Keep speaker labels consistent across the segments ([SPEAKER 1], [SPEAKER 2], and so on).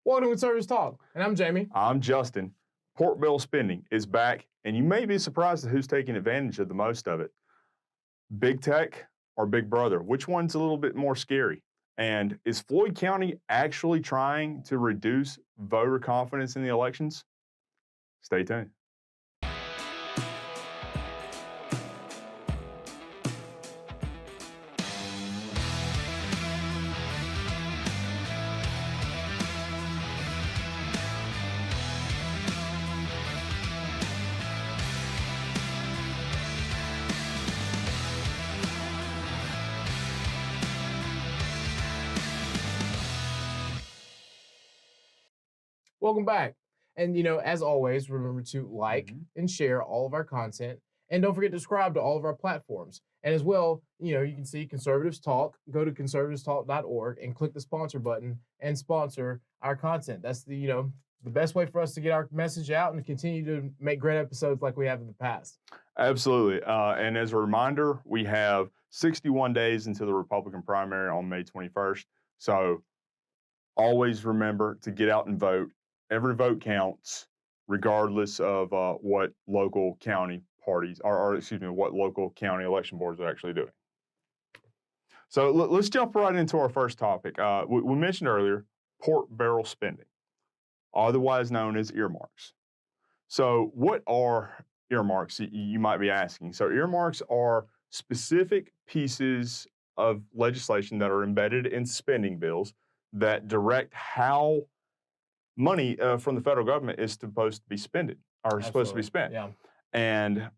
[SPEAKER 1] Welcome to Conservatives Talk, and I'm Jamie.
[SPEAKER 2] I'm Justin. Pork barrel spending is back, and you may be surprised at who's taking advantage of the most of it. Big tech or Big Brother? Which one's a little bit more scary? And is Floyd County actually trying to reduce voter confidence in the elections? Stay tuned.
[SPEAKER 1] Welcome back. And, as always, remember to like and share all of our content. And don't forget to subscribe to all of our platforms. And as well, you can see Conservatives Talk. Go to conservativestalk.org and click the sponsor button and sponsor our content. That's the best way for us to get our message out and continue to make great episodes like we have in the past.
[SPEAKER 2] Absolutely. And as a reminder, we have 61 days until the Republican primary on May 21st. So always remember to get out and vote. Every vote counts, regardless of what local county parties, what local county election boards are actually doing. So let's jump right into our first topic. We mentioned earlier pork barrel spending, otherwise known as earmarks. So what are earmarks, you might be asking? So earmarks are specific pieces of legislation that are embedded in spending bills that direct how money from the federal government is supposed to be spent.
[SPEAKER 1] Yeah.
[SPEAKER 2] And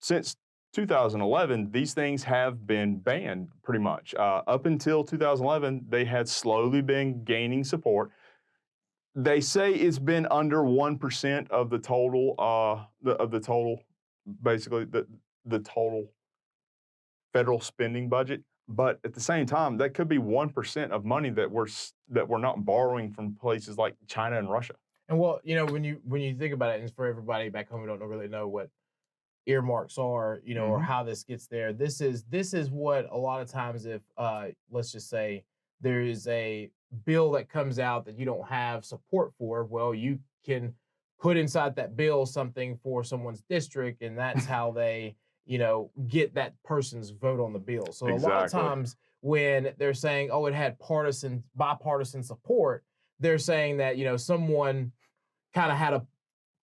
[SPEAKER 2] since 2011, these things have been banned pretty much. Up until 2011, they had slowly been gaining support. They say it's been under 1% of the total, basically the total federal spending budget. But at the same time, that could be 1% of money that we're not borrowing from places like China and Russia.
[SPEAKER 1] And well, when you think about it, and for everybody back home who don't really know what earmarks are, or how this gets there, this is what a lot of times, if let's just say there is a bill that comes out that you don't have support for, well, you can put inside that bill something for someone's district, and that's how they get that person's vote on the bill. So
[SPEAKER 2] Exactly.
[SPEAKER 1] A lot of times when they're saying, oh, it had bipartisan support, they're saying that, someone kind of had a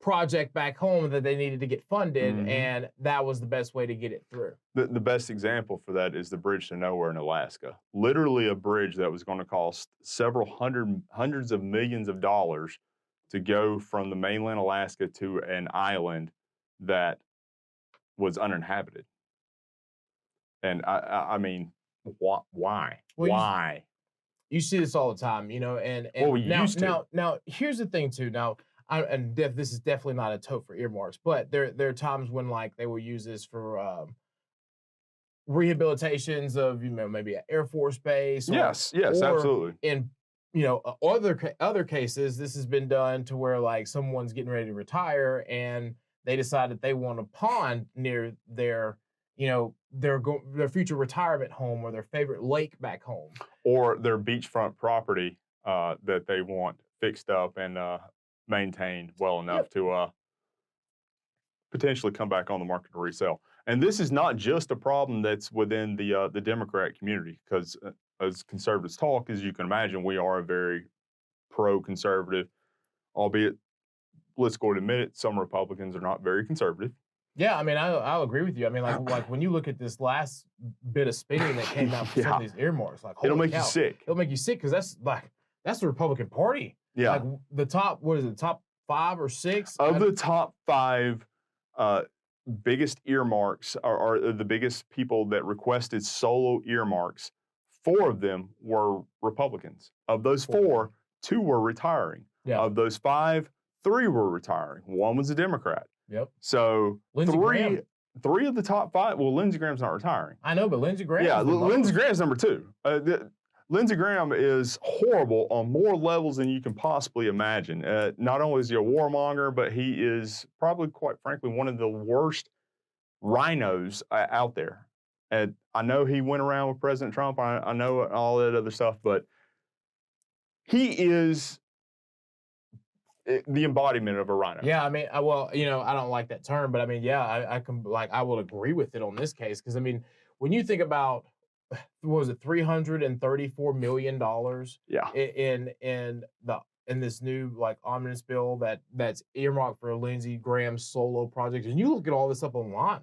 [SPEAKER 1] project back home that they needed to get funded, and that was the best way to get it through.
[SPEAKER 2] The best example for that is the bridge to nowhere in Alaska. Literally a bridge that was going to cost hundreds of millions of dollars to go from the mainland Alaska to an island that was uninhabited. And I mean, why?
[SPEAKER 1] Well,
[SPEAKER 2] why?
[SPEAKER 1] You see this all the time, and now here's the thing too. Now, this is definitely not a tote for earmarks, but there are times when they will use this for rehabilitations of maybe an Air Force base.
[SPEAKER 2] Yes,
[SPEAKER 1] or
[SPEAKER 2] absolutely.
[SPEAKER 1] In other cases, this has been done to where someone's getting ready to retire and they decide that they want a pond near their their future retirement home or their favorite lake back home,
[SPEAKER 2] or their beachfront property that they want fixed up and maintained well enough to potentially come back on the market to resell. And this is not just a problem that's within the Democrat community, because as Conservatives Talk, as you can imagine, we are a very pro-conservative, albeit, let's go ahead and admit it, some Republicans are not very conservative.
[SPEAKER 1] Yeah, I mean, I'll agree with you. I mean, like when you look at this last bit of spending that came out for some of these earmarks,
[SPEAKER 2] it'll make you sick.
[SPEAKER 1] It'll make you sick because that's the Republican Party.
[SPEAKER 2] Yeah,
[SPEAKER 1] the top, what is it, top 5 or 6
[SPEAKER 2] of the top 5 biggest earmarks are the biggest people that requested solo earmarks. 4 of them were Republicans. Of those 4, 2 were retiring.
[SPEAKER 1] Yeah.
[SPEAKER 2] Of those 5, 3 were retiring. 1 was a Democrat.
[SPEAKER 1] Yep.
[SPEAKER 2] So
[SPEAKER 1] Lindsey Graham.
[SPEAKER 2] 3 of the top 5. Well, Lindsey Graham's not retiring.
[SPEAKER 1] I know, but Lindsey Graham.
[SPEAKER 2] Yeah, Lindsey Graham's number 2. Lindsey Graham is horrible on more levels than you can possibly imagine. Not only is he a warmonger, but he is probably, quite frankly, one of the worst rhinos out there. And I know he went around with President Trump. I know all that other stuff, but he is the embodiment of a rhino.
[SPEAKER 1] Yeah, I mean, well, you know, I don't like that term, but I mean, yeah, I can I will agree with it on this case because I mean, when you think about what was it, $334 million
[SPEAKER 2] Yeah.
[SPEAKER 1] in this new like omnibus bill that's earmarked for Lindsey Graham's solo project, and you look at all this up online.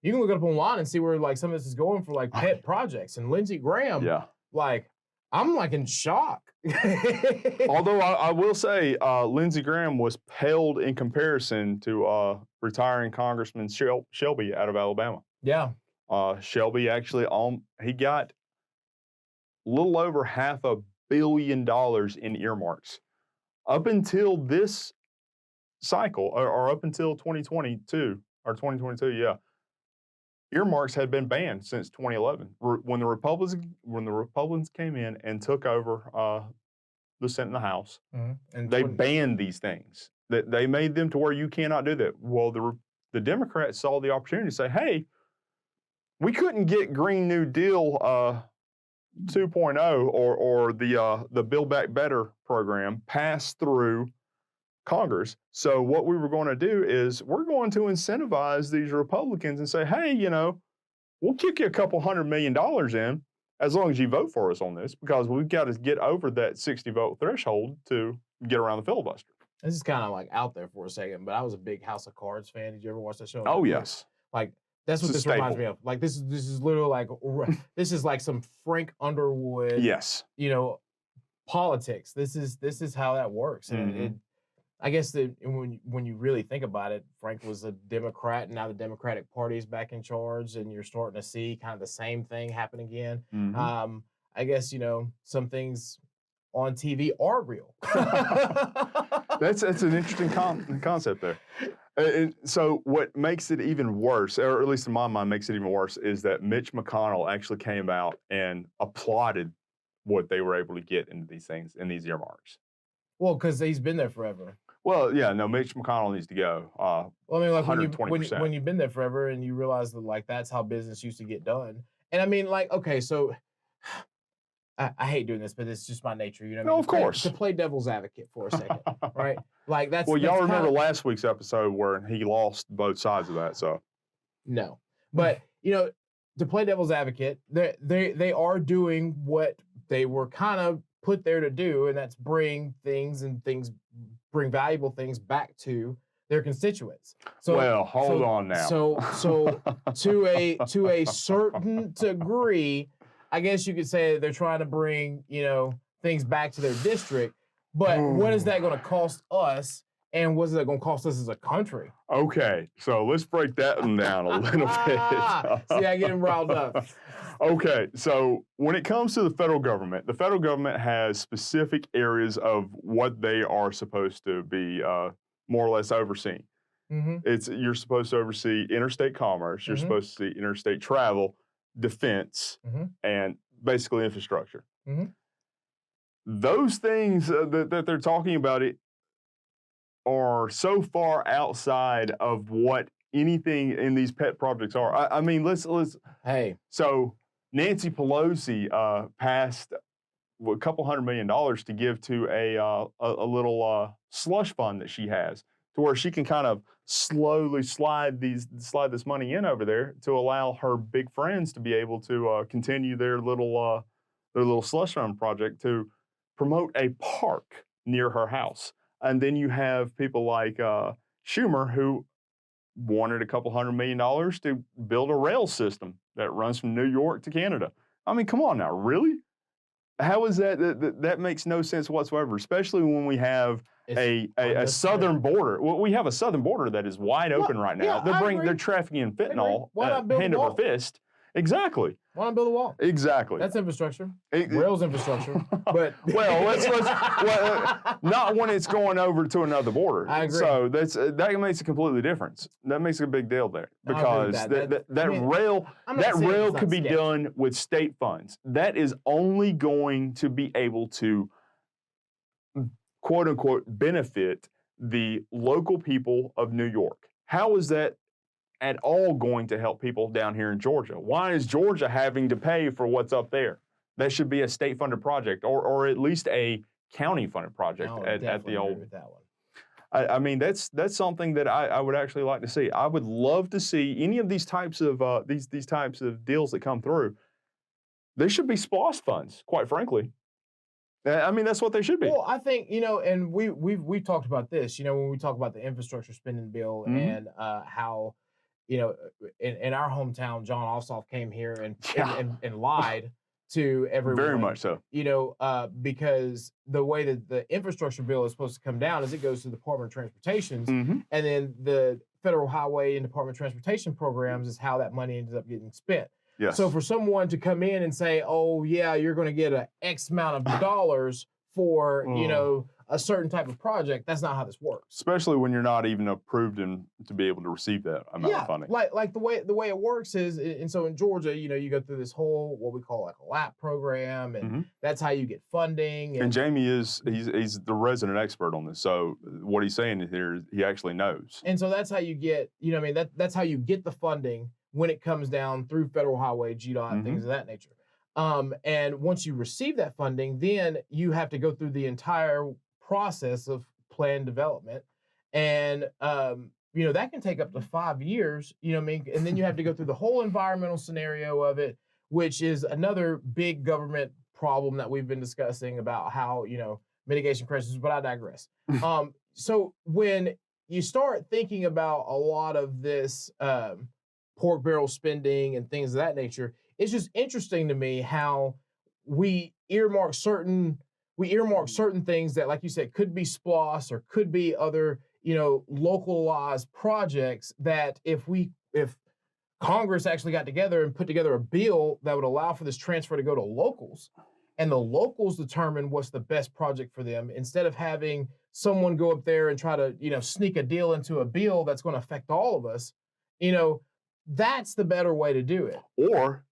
[SPEAKER 1] You can look it up online and see where like some of this is going for like pet projects. And Lindsey Graham, like, I'm like in shock.
[SPEAKER 2] Although I will say, Lindsey Graham was paled in comparison to retiring Congressman Shelby out of Alabama.
[SPEAKER 1] Yeah.
[SPEAKER 2] Shelby actually he got a little over $500 million in earmarks. Up until this cycle, or up until 2022, or 2022, yeah, earmarks had been banned since 2011 when the Republicans came in and took over the Senate and the House. And they banned these things. They made them to where you cannot do that. Well, the Democrats saw the opportunity to say, hey, we couldn't get Green New Deal 2.0 or the Build Back Better program passed through Congress. So what we were going to do is we're going to incentivize these Republicans and say, hey, you know, we'll kick you a couple $100 million in as long as you vote for us on this, because we've got to get over that 60 vote threshold to get around the filibuster.
[SPEAKER 1] This is kind of like out there for a second, but I was a big House of Cards fan. Did you ever watch that show?
[SPEAKER 2] Oh, yes.
[SPEAKER 1] Like, that's what this reminds me of. Like, this is literally like, this is like some Frank Underwood, you know, politics. This is how that works. And I guess that when you really think about it, Frank was a Democrat, and now the Democratic Party is back in charge, and you're starting to see kind of the same thing happen again. I guess, you know, some things on TV are real.
[SPEAKER 2] That's an interesting concept there. And so what makes it even worse, or at least in my mind makes it even worse, is that Mitch McConnell actually came out and applauded what they were able to get into these things, in these earmarks.
[SPEAKER 1] Well, because he's been there forever.
[SPEAKER 2] Well, yeah, no, Mitch McConnell needs to go.
[SPEAKER 1] Well, I mean, like
[SPEAKER 2] 120%.
[SPEAKER 1] when you've been there forever and you realize that like that's how business used to get done. And I mean, like, okay, so I hate doing this, but it's just my nature, you know.
[SPEAKER 2] No, of course.
[SPEAKER 1] To play devil's advocate for a second, right? Like that's.
[SPEAKER 2] Well, y'all remember last week's episode where he lost both sides of that, so.
[SPEAKER 1] No, but you know, to play devil's advocate, they are doing what they were kind of put there to do, and that's bring valuable things back to their constituents. So,
[SPEAKER 2] well, hold on now.
[SPEAKER 1] So to a certain degree, I guess you could say they're trying to bring, you know, things back to their district. But what is that going to cost us? And what's that going to cost us as a country?
[SPEAKER 2] Okay, so let's break that one down a little bit.
[SPEAKER 1] See, I get him riled up.
[SPEAKER 2] Okay, so when it comes to the federal government has specific areas of what they are supposed to be more or less overseeing. You're supposed to oversee interstate commerce, you're supposed to see interstate travel, defense, and basically infrastructure. Those things that they're talking about are so far outside of what anything in these pet projects are. I mean, let's.
[SPEAKER 1] Hey.
[SPEAKER 2] So Nancy Pelosi passed a couple $100 million to give to a little slush fund that she has, to where she can kind of slowly slide this money in over there to allow her big friends to be able to continue their little slush fund project to promote a park near her house. And then you have people like Schumer, who wanted a couple $100 million to build a rail system that runs from New York to Canada. I mean, come on now, really? How is that? That makes no sense whatsoever, especially when we have a southern border. Well, we have a southern border that is wide open right now.
[SPEAKER 1] Yeah,
[SPEAKER 2] they're trafficking in fentanyl hand over fist. Exactly.
[SPEAKER 1] Why not build a wall?
[SPEAKER 2] Exactly.
[SPEAKER 1] That's infrastructure. Rail's infrastructure. But
[SPEAKER 2] well, let's not when it's going over to another border.
[SPEAKER 1] I agree.
[SPEAKER 2] So that makes a completely difference. That makes a big deal there, because that rail could be done with state funds. That is only going to be able to, quote unquote, benefit the local people of New York. How is that at all going to help people down here in Georgia? Why is Georgia having to pay for what's up there? That should be a state-funded project, or at least a county-funded project at the old.
[SPEAKER 1] With that one.
[SPEAKER 2] I mean, that's something that I would actually like to see. I would love to see any of these types of these types of deals that come through. They should be SPLOST funds, quite frankly. I mean, that's what they should be.
[SPEAKER 1] Well, I think, and we've talked about this, when we talk about the infrastructure spending bill and how, in our hometown, John Ossoff came here and lied to everyone.
[SPEAKER 2] Very much so.
[SPEAKER 1] Because the way that the infrastructure bill is supposed to come down is it goes to the Department of Transportation, and then the Federal Highway and Department of Transportation programs is how that money ends up getting spent.
[SPEAKER 2] Yes.
[SPEAKER 1] So for someone to come in and say, "Oh yeah, you're going to get a X amount of dollars for a certain type of project," that's not how this works.
[SPEAKER 2] Especially when you're not even approved to be able to receive that amount of funding.
[SPEAKER 1] Like the way it works is, and so in Georgia, you go through this whole what we call like a LAP program, and that's how you get funding.
[SPEAKER 2] And Jamie he's the resident expert on this, so what he's saying here is he actually knows.
[SPEAKER 1] And so that's how you get, that's how you get the funding when it comes down through Federal Highway, GDOT, things of that nature. And once you receive that funding, then you have to go through the entire process of plan development. And, that can take up to 5 years, and then you have to go through the whole environmental scenario of it, which is another big government problem that we've been discussing about how, mitigation crisis, but I digress. So when you start thinking about a lot of this, pork barrel spending and things of that nature, it's just interesting to me how we earmark certain things that, like you said, could be SPLOST or could be other, localized projects that if Congress actually got together and put together a bill that would allow for this transfer to go to locals, and the locals determine what's the best project for them, instead of having someone go up there and try to, sneak a deal into a bill that's going to affect all of us, that's the better way to do it.
[SPEAKER 2] Or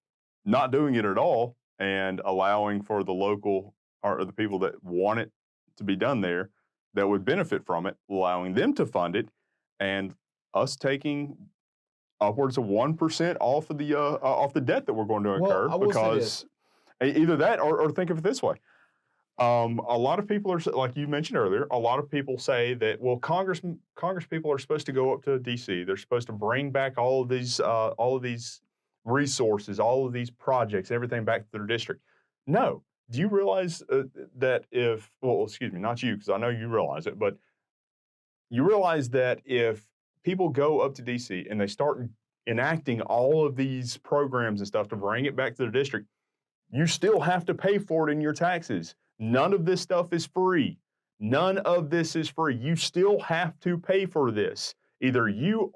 [SPEAKER 2] not doing it at all and allowing for the local or the people that want it to be done there that would benefit from it, allowing them to fund it, and us taking upwards of 1% off of the debt that we're going to incur. Because either that or think of it this way. A lot of people are, like you mentioned earlier, a lot of people say that, well, Congress people are supposed to go up to D.C. They're supposed to bring back all of these resources, all of these projects, everything back to their district. No. Do you realize that excuse me, not you, because I know you realize it, but you realize that if people go up to D.C. and they start enacting all of these programs and stuff to bring it back to their district, you still have to pay for it in your taxes. None of this stuff is free. None of this is free. You still have to pay for this. Either you,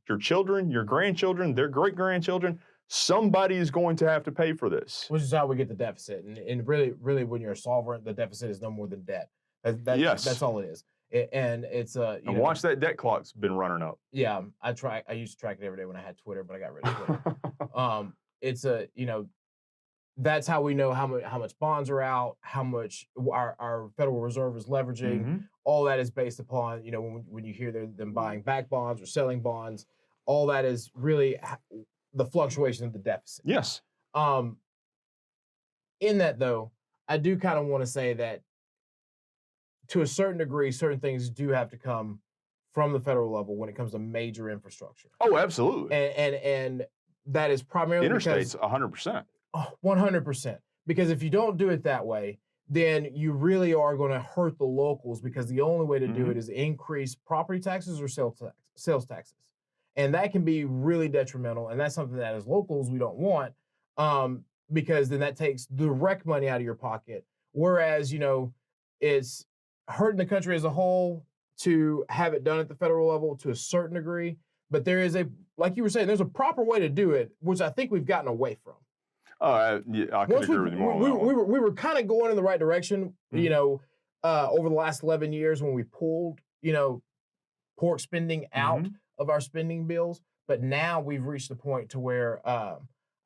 [SPEAKER 2] your children, your grandchildren, their great-grandchildren, somebody is going to have to pay for this.
[SPEAKER 1] Which is how we get the deficit. And really, when you're a sovereign, the deficit is no more than debt.
[SPEAKER 2] Yes.
[SPEAKER 1] That's all it is. And it's
[SPEAKER 2] and watch that debt clock's been running up.
[SPEAKER 1] Yeah, I used to track it every day when I had Twitter, but I got rid of Twitter. That's how we know how much bonds are out, how much our Federal Reserve is leveraging. All that is based upon, when you hear them buying back bonds or selling bonds, all that is really the fluctuation of the deficit.
[SPEAKER 2] Yes.
[SPEAKER 1] In that, though, I do kind of want to say that to a certain degree, certain things do have to come from the federal level when it comes to major infrastructure.
[SPEAKER 2] Oh, absolutely.
[SPEAKER 1] And that is primarily
[SPEAKER 2] interstates, 100%.
[SPEAKER 1] 100%. Because if you don't do it that way, then you really are going to hurt the locals, because the only way to do it is increase property taxes or sales taxes. And that can be really detrimental. And that's something that as locals we don't want, because then that takes direct money out of your pocket. Whereas, it's hurting the country as a whole to have it done at the federal level to a certain degree. But there is like you were saying, there's a proper way to do it, which I think we've gotten away from.
[SPEAKER 2] I can agree with you more.
[SPEAKER 1] We were kind of going in the right direction, over the last 11 years when we pulled, pork spending out of our spending bills. But now we've reached a point to where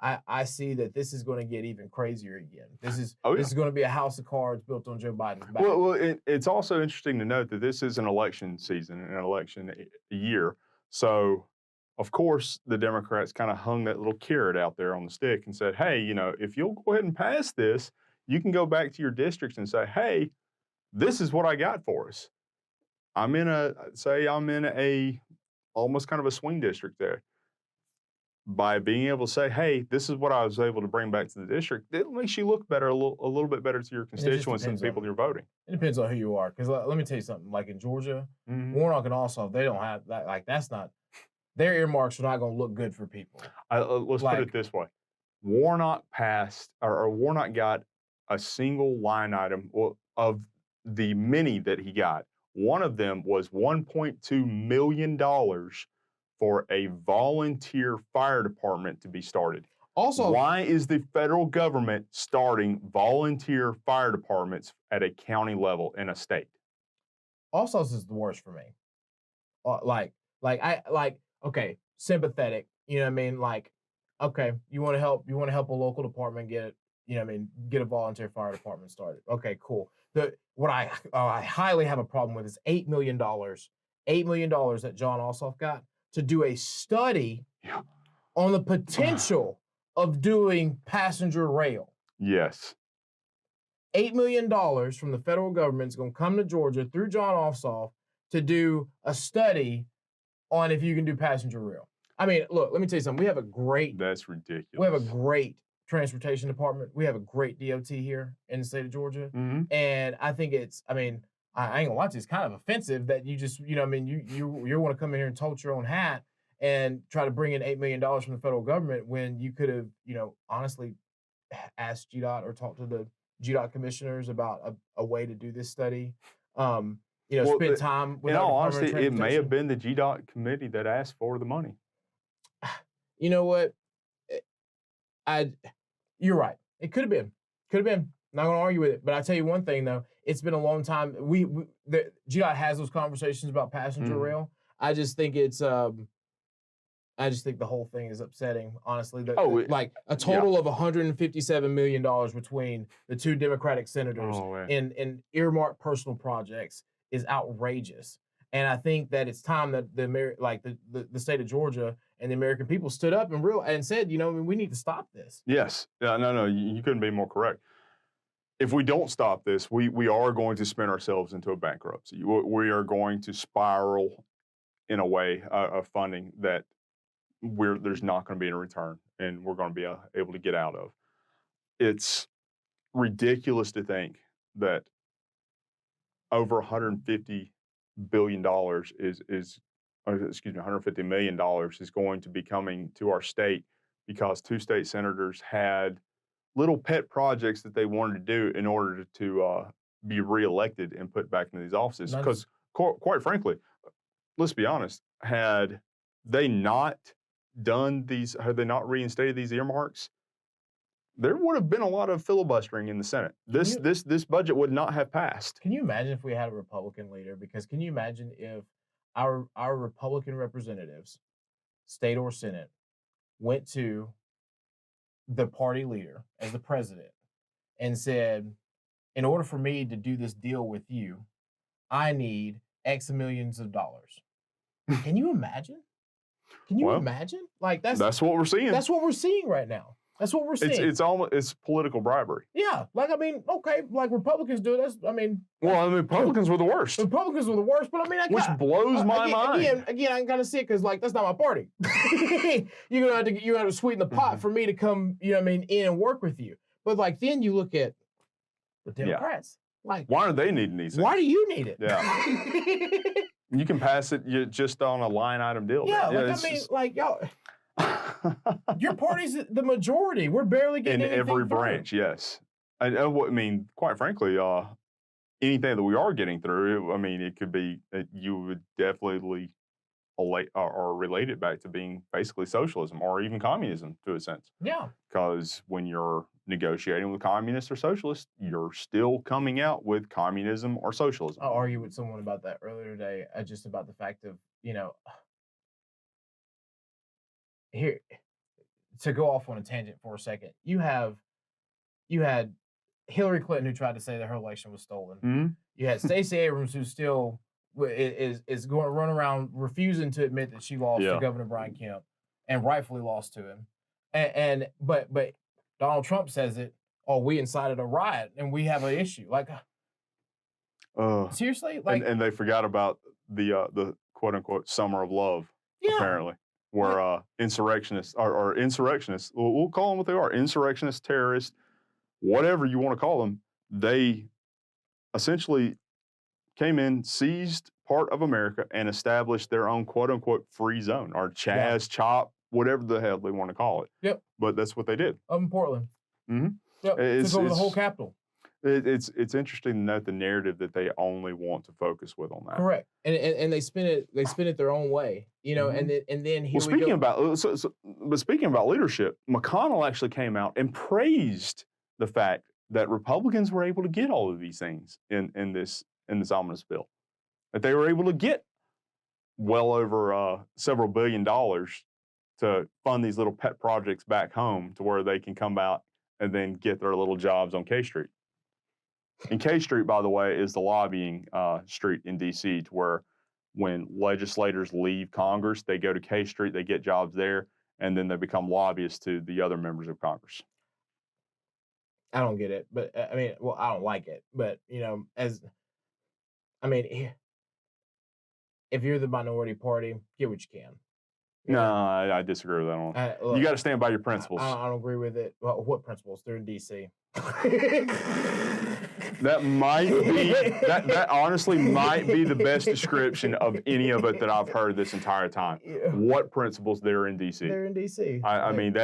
[SPEAKER 1] I see that this is going to get even crazier again. This is going to be a house of cards built on Joe Biden's back.
[SPEAKER 2] Well, it's also interesting to note that this is an election season, an election year. So, of course, the Democrats kind of hung that little carrot out there on the stick and said, hey, if you'll go ahead and pass this, you can go back to your districts and say, hey, this is what I got for us. I'm in a almost kind of a swing district there. By being able to say, hey, this is what I was able to bring back to the district, it makes you look better, a little bit better to your constituents and the people you're voting.
[SPEAKER 1] It depends on who you are. Because let me tell you something. Like in Georgia,
[SPEAKER 2] Mhm.
[SPEAKER 1] Warnock and Ossoff, they don't have that. Like that's not their earmarks are not going to look good for people.
[SPEAKER 2] Let's put it this way: Warnock passed, or Warnock got a single line item of the many that he got. One of them was $1.2 million for a volunteer fire department to be started.
[SPEAKER 1] Also,
[SPEAKER 2] why is the federal government starting volunteer fire departments at a county level in a state?
[SPEAKER 1] Ossoff is the worst for me. Okay, sympathetic. You know what I mean? Like, okay, you want to help a local department get get a volunteer fire department started. Okay, cool. What I highly have a problem with is $8 million that John Ossoff got to do a study on the potential of doing passenger rail.
[SPEAKER 2] Yes.
[SPEAKER 1] $8 million from the federal government is going to come to Georgia through John Ossoff to do a study on if you can do passenger rail. I mean, look, let me tell you something.
[SPEAKER 2] That's ridiculous.
[SPEAKER 1] We have a great transportation department. We have a great DOT here in the state of Georgia.
[SPEAKER 2] Mm-hmm.
[SPEAKER 1] And I think I ain't gonna lie to you, it's kind of offensive that you just, you want to come in here and tote your own hat and try to bring in $8 million from the federal government when you could have, honestly asked GDOT or talked to the GDOT commissioners about a way to do this study. Spend time with.
[SPEAKER 2] In all honesty, it may have been the GDOT committee that asked for the money.
[SPEAKER 1] You know what? You're right. It could have been. Not going to argue with it. But I tell you one thing though, it's been a long time. The GDOT has those conversations about passenger rail. I just think it's. I just think the whole thing is upsetting, honestly. Like a total of $157 million between the two Democratic senators in earmarked personal projects is outrageous. And I think that it's time that the state of Georgia and the American people stood up and said, we need to stop this.
[SPEAKER 2] Yes. No, you couldn't be more correct. If we don't stop this, we are going to spin ourselves into a bankruptcy. We are going to spiral in a way of funding that there's not going to be a return, and we're going to be able to get out of. It's ridiculous to think that over $150 billion $150 million is going to be coming to our state because two state senators had little pet projects that they wanted to do in order to be reelected and put back into these offices. Because quite frankly, let's be honest, had they not reinstated these earmarks, there would have been a lot of filibustering in the Senate. This budget would not have passed.
[SPEAKER 1] Can you imagine if we had a Republican leader? Because can you imagine if our Republican representatives, state or Senate, went to the party leader as the president and said, in order for me to do this deal with you, I need X millions of dollars. Can you imagine? Can you imagine? Like that's
[SPEAKER 2] what we're seeing.
[SPEAKER 1] That's what we're seeing right now. That's what we're seeing.
[SPEAKER 2] It's political bribery.
[SPEAKER 1] Yeah, okay, like Republicans do it.
[SPEAKER 2] Republicans were the worst.
[SPEAKER 1] Republicans were the worst, but
[SPEAKER 2] which blows my mind.
[SPEAKER 1] Again, I gotta see it because that's not my party. You're gonna have to sweeten the pot for me to come, in and work with you. But then you look at the Democrats. Like,
[SPEAKER 2] why are they needing these things?
[SPEAKER 1] Why do you need it?
[SPEAKER 2] Yeah. You can pass it just on a line item deal.
[SPEAKER 1] Yeah, y'all. Your party's the majority. We're barely getting
[SPEAKER 2] in every branch. Yes, quite frankly, anything that we are getting through, it could be you would definitely or relate it back to being basically socialism or even communism to a sense.
[SPEAKER 1] Yeah,
[SPEAKER 2] because when you're negotiating with communists or socialists, you're still coming out with communism or socialism.
[SPEAKER 1] I argued with someone about that earlier today, just about the fact of here, to go off on a tangent for a second, you had Hillary Clinton, who tried to say that her election was stolen.
[SPEAKER 2] Mm-hmm.
[SPEAKER 1] You had Stacey Abrams, who still is going to run around refusing to admit that she lost to Governor Brian Kemp, and rightfully lost to him. But Donald Trump says it. Oh, we incited a riot and we have an issue. Seriously, like,
[SPEAKER 2] and they forgot about the quote unquote summer of love, apparently, where insurrectionists or insurrectionists, we'll call them what they are, insurrectionists, terrorists, whatever you want to call them, they essentially came in, seized part of America, and established their own quote unquote free zone or Chaz, Chop, whatever the hell they want to call it.
[SPEAKER 1] Yep.
[SPEAKER 2] But that's what they did.
[SPEAKER 1] Up in Portland.
[SPEAKER 2] Mm-hmm.
[SPEAKER 1] Yep. Took over the whole Capitol.
[SPEAKER 2] It's interesting to note the narrative that they only want to focus with on that.
[SPEAKER 1] Correct, and they spin it their own way, you know.
[SPEAKER 2] Mm-hmm.
[SPEAKER 1] And then here
[SPEAKER 2] speaking about leadership, McConnell actually came out and praised the fact that Republicans were able to get all of these things in this omnibus bill, that they were able to get well over several $1 billion to fund these little pet projects back home to where they can come out and then get their little jobs on K Street. And K Street, by the way, is the lobbying street in D.C. to where when legislators leave Congress, they go to K Street, they get jobs there, and then they become lobbyists to the other members of Congress.
[SPEAKER 1] I don't get it, but I mean, well, I don't like it, but you know, if you're the minority party, get what you can.
[SPEAKER 2] No, I disagree with that one. You got to stand by your principles.
[SPEAKER 1] I don't agree with it. Well, what principles? They're in D.C.
[SPEAKER 2] That might be that honestly might be the best description of any of it that I've heard this entire time. Yeah. What principles? They're in D.C.
[SPEAKER 1] They're in D.C.
[SPEAKER 2] I mean,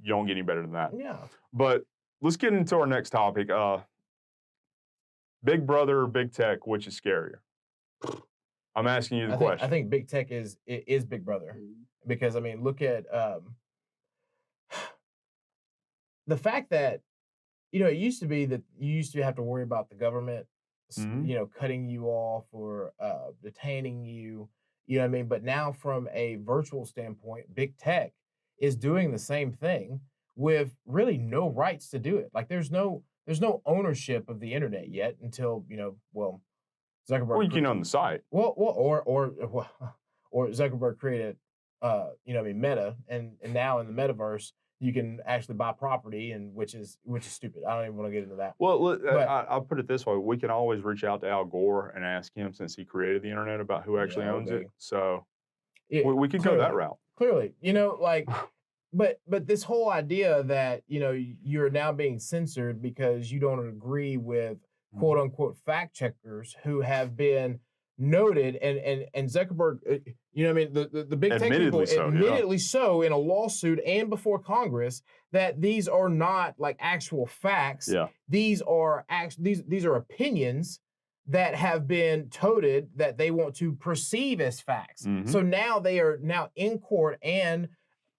[SPEAKER 2] you don't get any better than that.
[SPEAKER 1] Yeah.
[SPEAKER 2] But let's get into our next topic. Big Brother or Big Tech, which is scarier? I'm asking you the question.
[SPEAKER 1] I think Big Tech is Big Brother, because I mean, look at the fact that, you know, it used to be that you used to have to worry about the government, you know, cutting you off or detaining you, you know what I mean? But now from a virtual standpoint, Big Tech is doing the same thing with really no rights to do it. Like there's no ownership of the internet yet until, you know, well, Zuckerberg.
[SPEAKER 2] Well, you can own the site.
[SPEAKER 1] Or Zuckerberg created, you know, I mean, Meta, and now in the metaverse, you can actually buy property, and which is stupid. I don't even want to get into that.
[SPEAKER 2] Well, look, I'll put it this way: we can always reach out to Al Gore and ask him, since he created the internet, about who actually owns it. So we could go that route.
[SPEAKER 1] Clearly, you know, like, but this whole idea that, you know, you're now being censored because you don't agree with quote unquote fact checkers who have been noted, and Zuckerberg, you know what I mean, the big tech people admittedly so in a lawsuit and before Congress, that these are not like actual facts.
[SPEAKER 2] Yeah.
[SPEAKER 1] These are these are opinions that have been touted that they want to perceive as facts. So now they are now in court and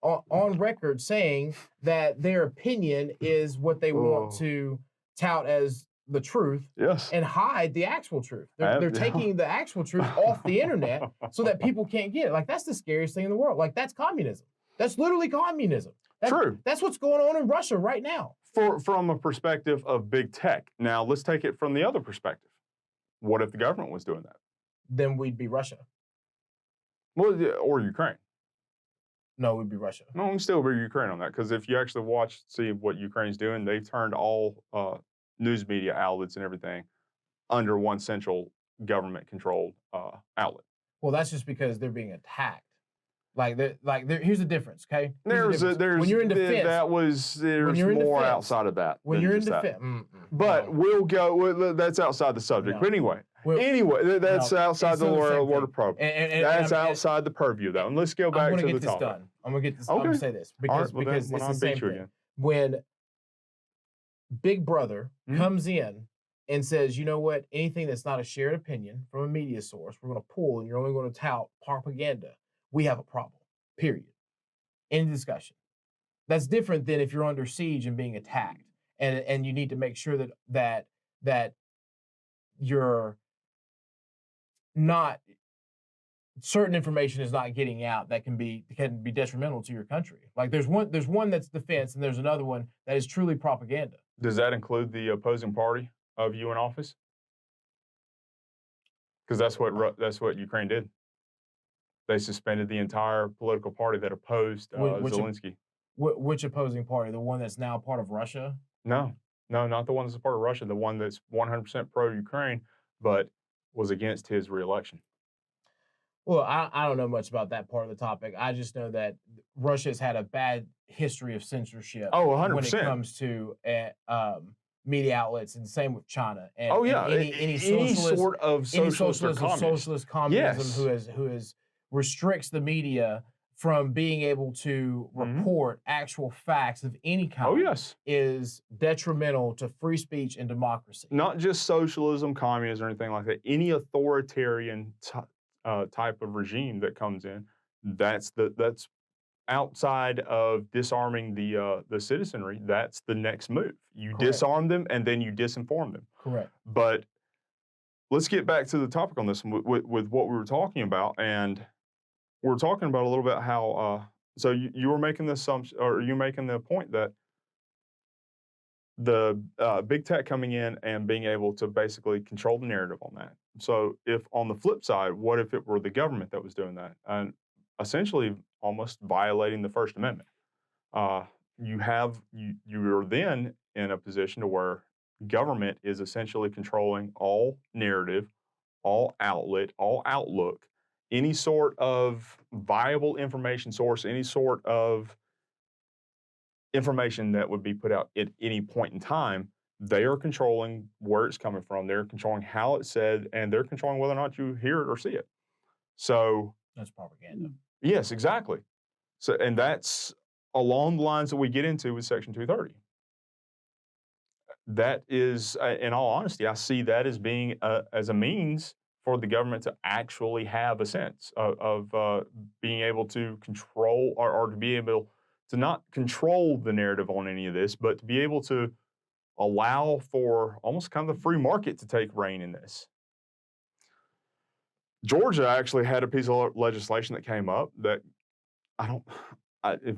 [SPEAKER 1] on record saying that their opinion is what they want to tout as the truth, and hide the actual truth. They're taking the actual truth off the internet so that people can't get it. Like, that's the scariest thing in the world. Like, that's communism. That's literally communism.
[SPEAKER 2] True.
[SPEAKER 1] That's what's going on in Russia right now.
[SPEAKER 2] From a perspective of Big Tech. Now, let's take it from the other perspective. What if the government was doing that?
[SPEAKER 1] Then we'd be Russia.
[SPEAKER 2] Well, or Ukraine.
[SPEAKER 1] No, we'd be Russia.
[SPEAKER 2] No, we can still be Ukraine on that, because if you actually see what Ukraine's doing, they've turned all news media outlets and everything under one central government-controlled outlet.
[SPEAKER 1] Well, that's just because they're being attacked. Here's the difference, okay?
[SPEAKER 2] There's
[SPEAKER 1] when you're in defense,
[SPEAKER 2] there's more outside of that.
[SPEAKER 1] When you're in defense,
[SPEAKER 2] but we'll go. That's outside the subject. No. But anyway, that's outside the word of program. That's outside the purview, though. And let's go back to the topic.
[SPEAKER 1] I'm gonna get this done. I'm gonna say this because it's the same thing. Again. When Big Brother comes in and says, you know what, anything that's not a shared opinion from a media source, we're going to pull, and you're only going to tout propaganda, we have a problem, period. End of discussion. That's different than if you're under siege and being attacked, and you need to make sure that you're not, certain information is not getting out that can be detrimental to your country. Like there's one that's defense, and there's another one that is truly propaganda.
[SPEAKER 2] Does that include the opposing party of you in office? Because that's what Ukraine did. They suspended the entire political party that opposed Zelensky.
[SPEAKER 1] Which opposing party? The one that's now part of Russia?
[SPEAKER 2] No, not the one that's a part of Russia. The one that's 100% pro-Ukraine. but was against his reelection.
[SPEAKER 1] Well, I don't know much about that part of the topic. I just know that Russia's had a bad history of censorship
[SPEAKER 2] Oh,
[SPEAKER 1] when it
[SPEAKER 2] 100%.
[SPEAKER 1] comes to media outlets, and same with China. And,
[SPEAKER 2] Oh, yeah.
[SPEAKER 1] and
[SPEAKER 2] Any sort of socialist or communist.
[SPEAKER 1] socialist communism
[SPEAKER 2] Yes.
[SPEAKER 1] who is restricts the media from being able to report actual facts of any kind.
[SPEAKER 2] Oh, yes.
[SPEAKER 1] Is detrimental to free speech and democracy.
[SPEAKER 2] Not just socialism, communism, or anything like that. Any authoritarian type of regime that comes in, that's outside of disarming the citizenry. That's the next move. You
[SPEAKER 1] Correct.
[SPEAKER 2] disarm them and then you disinform them.
[SPEAKER 1] Correct.
[SPEAKER 2] But let's get back to the topic on this with what we were talking about, and we're talking about a little bit how. So you were making the assumption, or you're making the point that the big tech coming in and being able to basically control the narrative on that. So if on the flip side, what if it were the government that was doing that and essentially almost violating the First Amendment? You are then in a position to where government is essentially controlling all narrative, all outlet, all outlook, any sort of viable information source, any sort of information that would be put out at any point in time. They are controlling where it's coming from. They're controlling how it's said, and they're controlling whether or not you hear it or see it. So
[SPEAKER 1] that's propaganda.
[SPEAKER 2] Yes, exactly. So, and that's along the lines that we get into with Section 230. That is, in all honesty, I see that as being as a means for the government to actually have a sense of being able to control or to be able to not control the narrative on any of this, but to be able to allow for almost kind of the free market to take reign in this. Georgia actually had a piece of legislation that came up that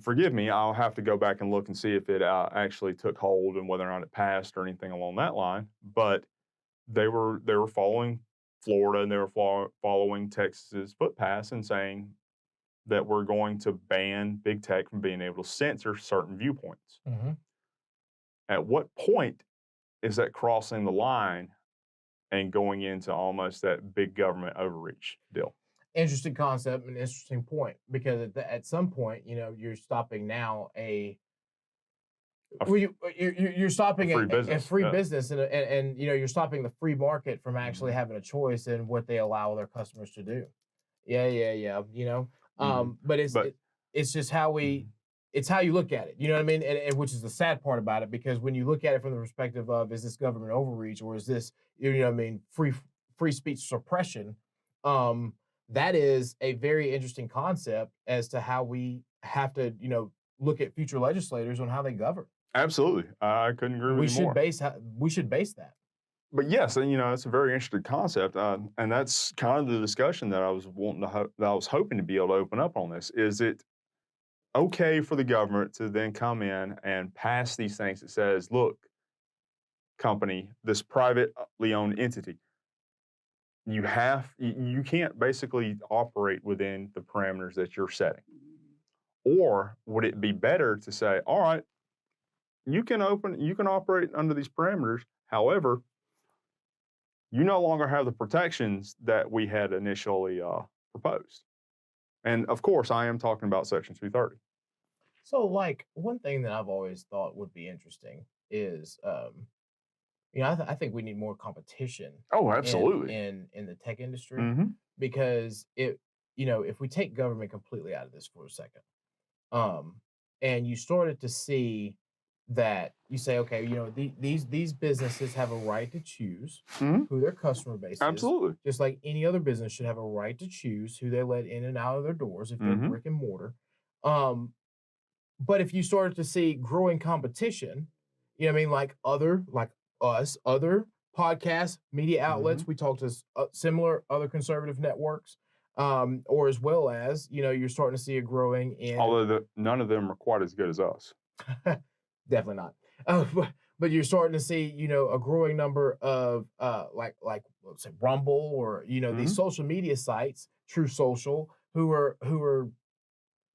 [SPEAKER 2] forgive me, I'll have to go back and look and see if it actually took hold and whether or not it passed or anything along that line. But they were following Florida and they were following Texas's footpaths and saying that we're going to ban big tech from being able to censor certain viewpoints. At what point is that crossing the line and going into almost that big government overreach deal?
[SPEAKER 1] Interesting concept and interesting point, because at some point, you're stopping now you're stopping a free business and you're stopping the free market from actually having a choice in what they allow their customers to do. Yeah. But it's just how it's how you look at it. You know what I mean? And which is the sad part about it, because when you look at it from the perspective of, is this government overreach or is this, free speech suppression? That is a very interesting concept as to how we have to, look at future legislators on how they govern.
[SPEAKER 2] Absolutely. I couldn't agree with you more.
[SPEAKER 1] We should base that.
[SPEAKER 2] But yes, it's a very interesting concept, and that's kind of the discussion that I was hoping to be able to open up on this. Is it okay for the government to then come in and pass these things that says, look, company, this privately owned entity, you can't basically operate within the parameters that you're setting? Or would it be better to say, all right, you can operate under these parameters. However, you no longer have the protections that we had initially proposed. And of course, I am talking about Section 230.
[SPEAKER 1] So, one thing that I've always thought would be interesting is, I think we need more competition.
[SPEAKER 2] Oh, absolutely.
[SPEAKER 1] In the tech industry, because if we take government completely out of this for a second, and you started to see that you say, okay, these businesses have a right to choose who their customer base is.
[SPEAKER 2] Absolutely.
[SPEAKER 1] Just like any other business should have a right to choose who they let in and out of their doors if they're brick and mortar. But if you started to see growing competition, like other podcasts, media outlets, we talked to similar other conservative networks, or as well as, you're starting to see a growing in.
[SPEAKER 2] Although none of them are quite as good as us.
[SPEAKER 1] Definitely not. But you're starting to see, a growing number of let's say Rumble or these social media sites, True Social, who are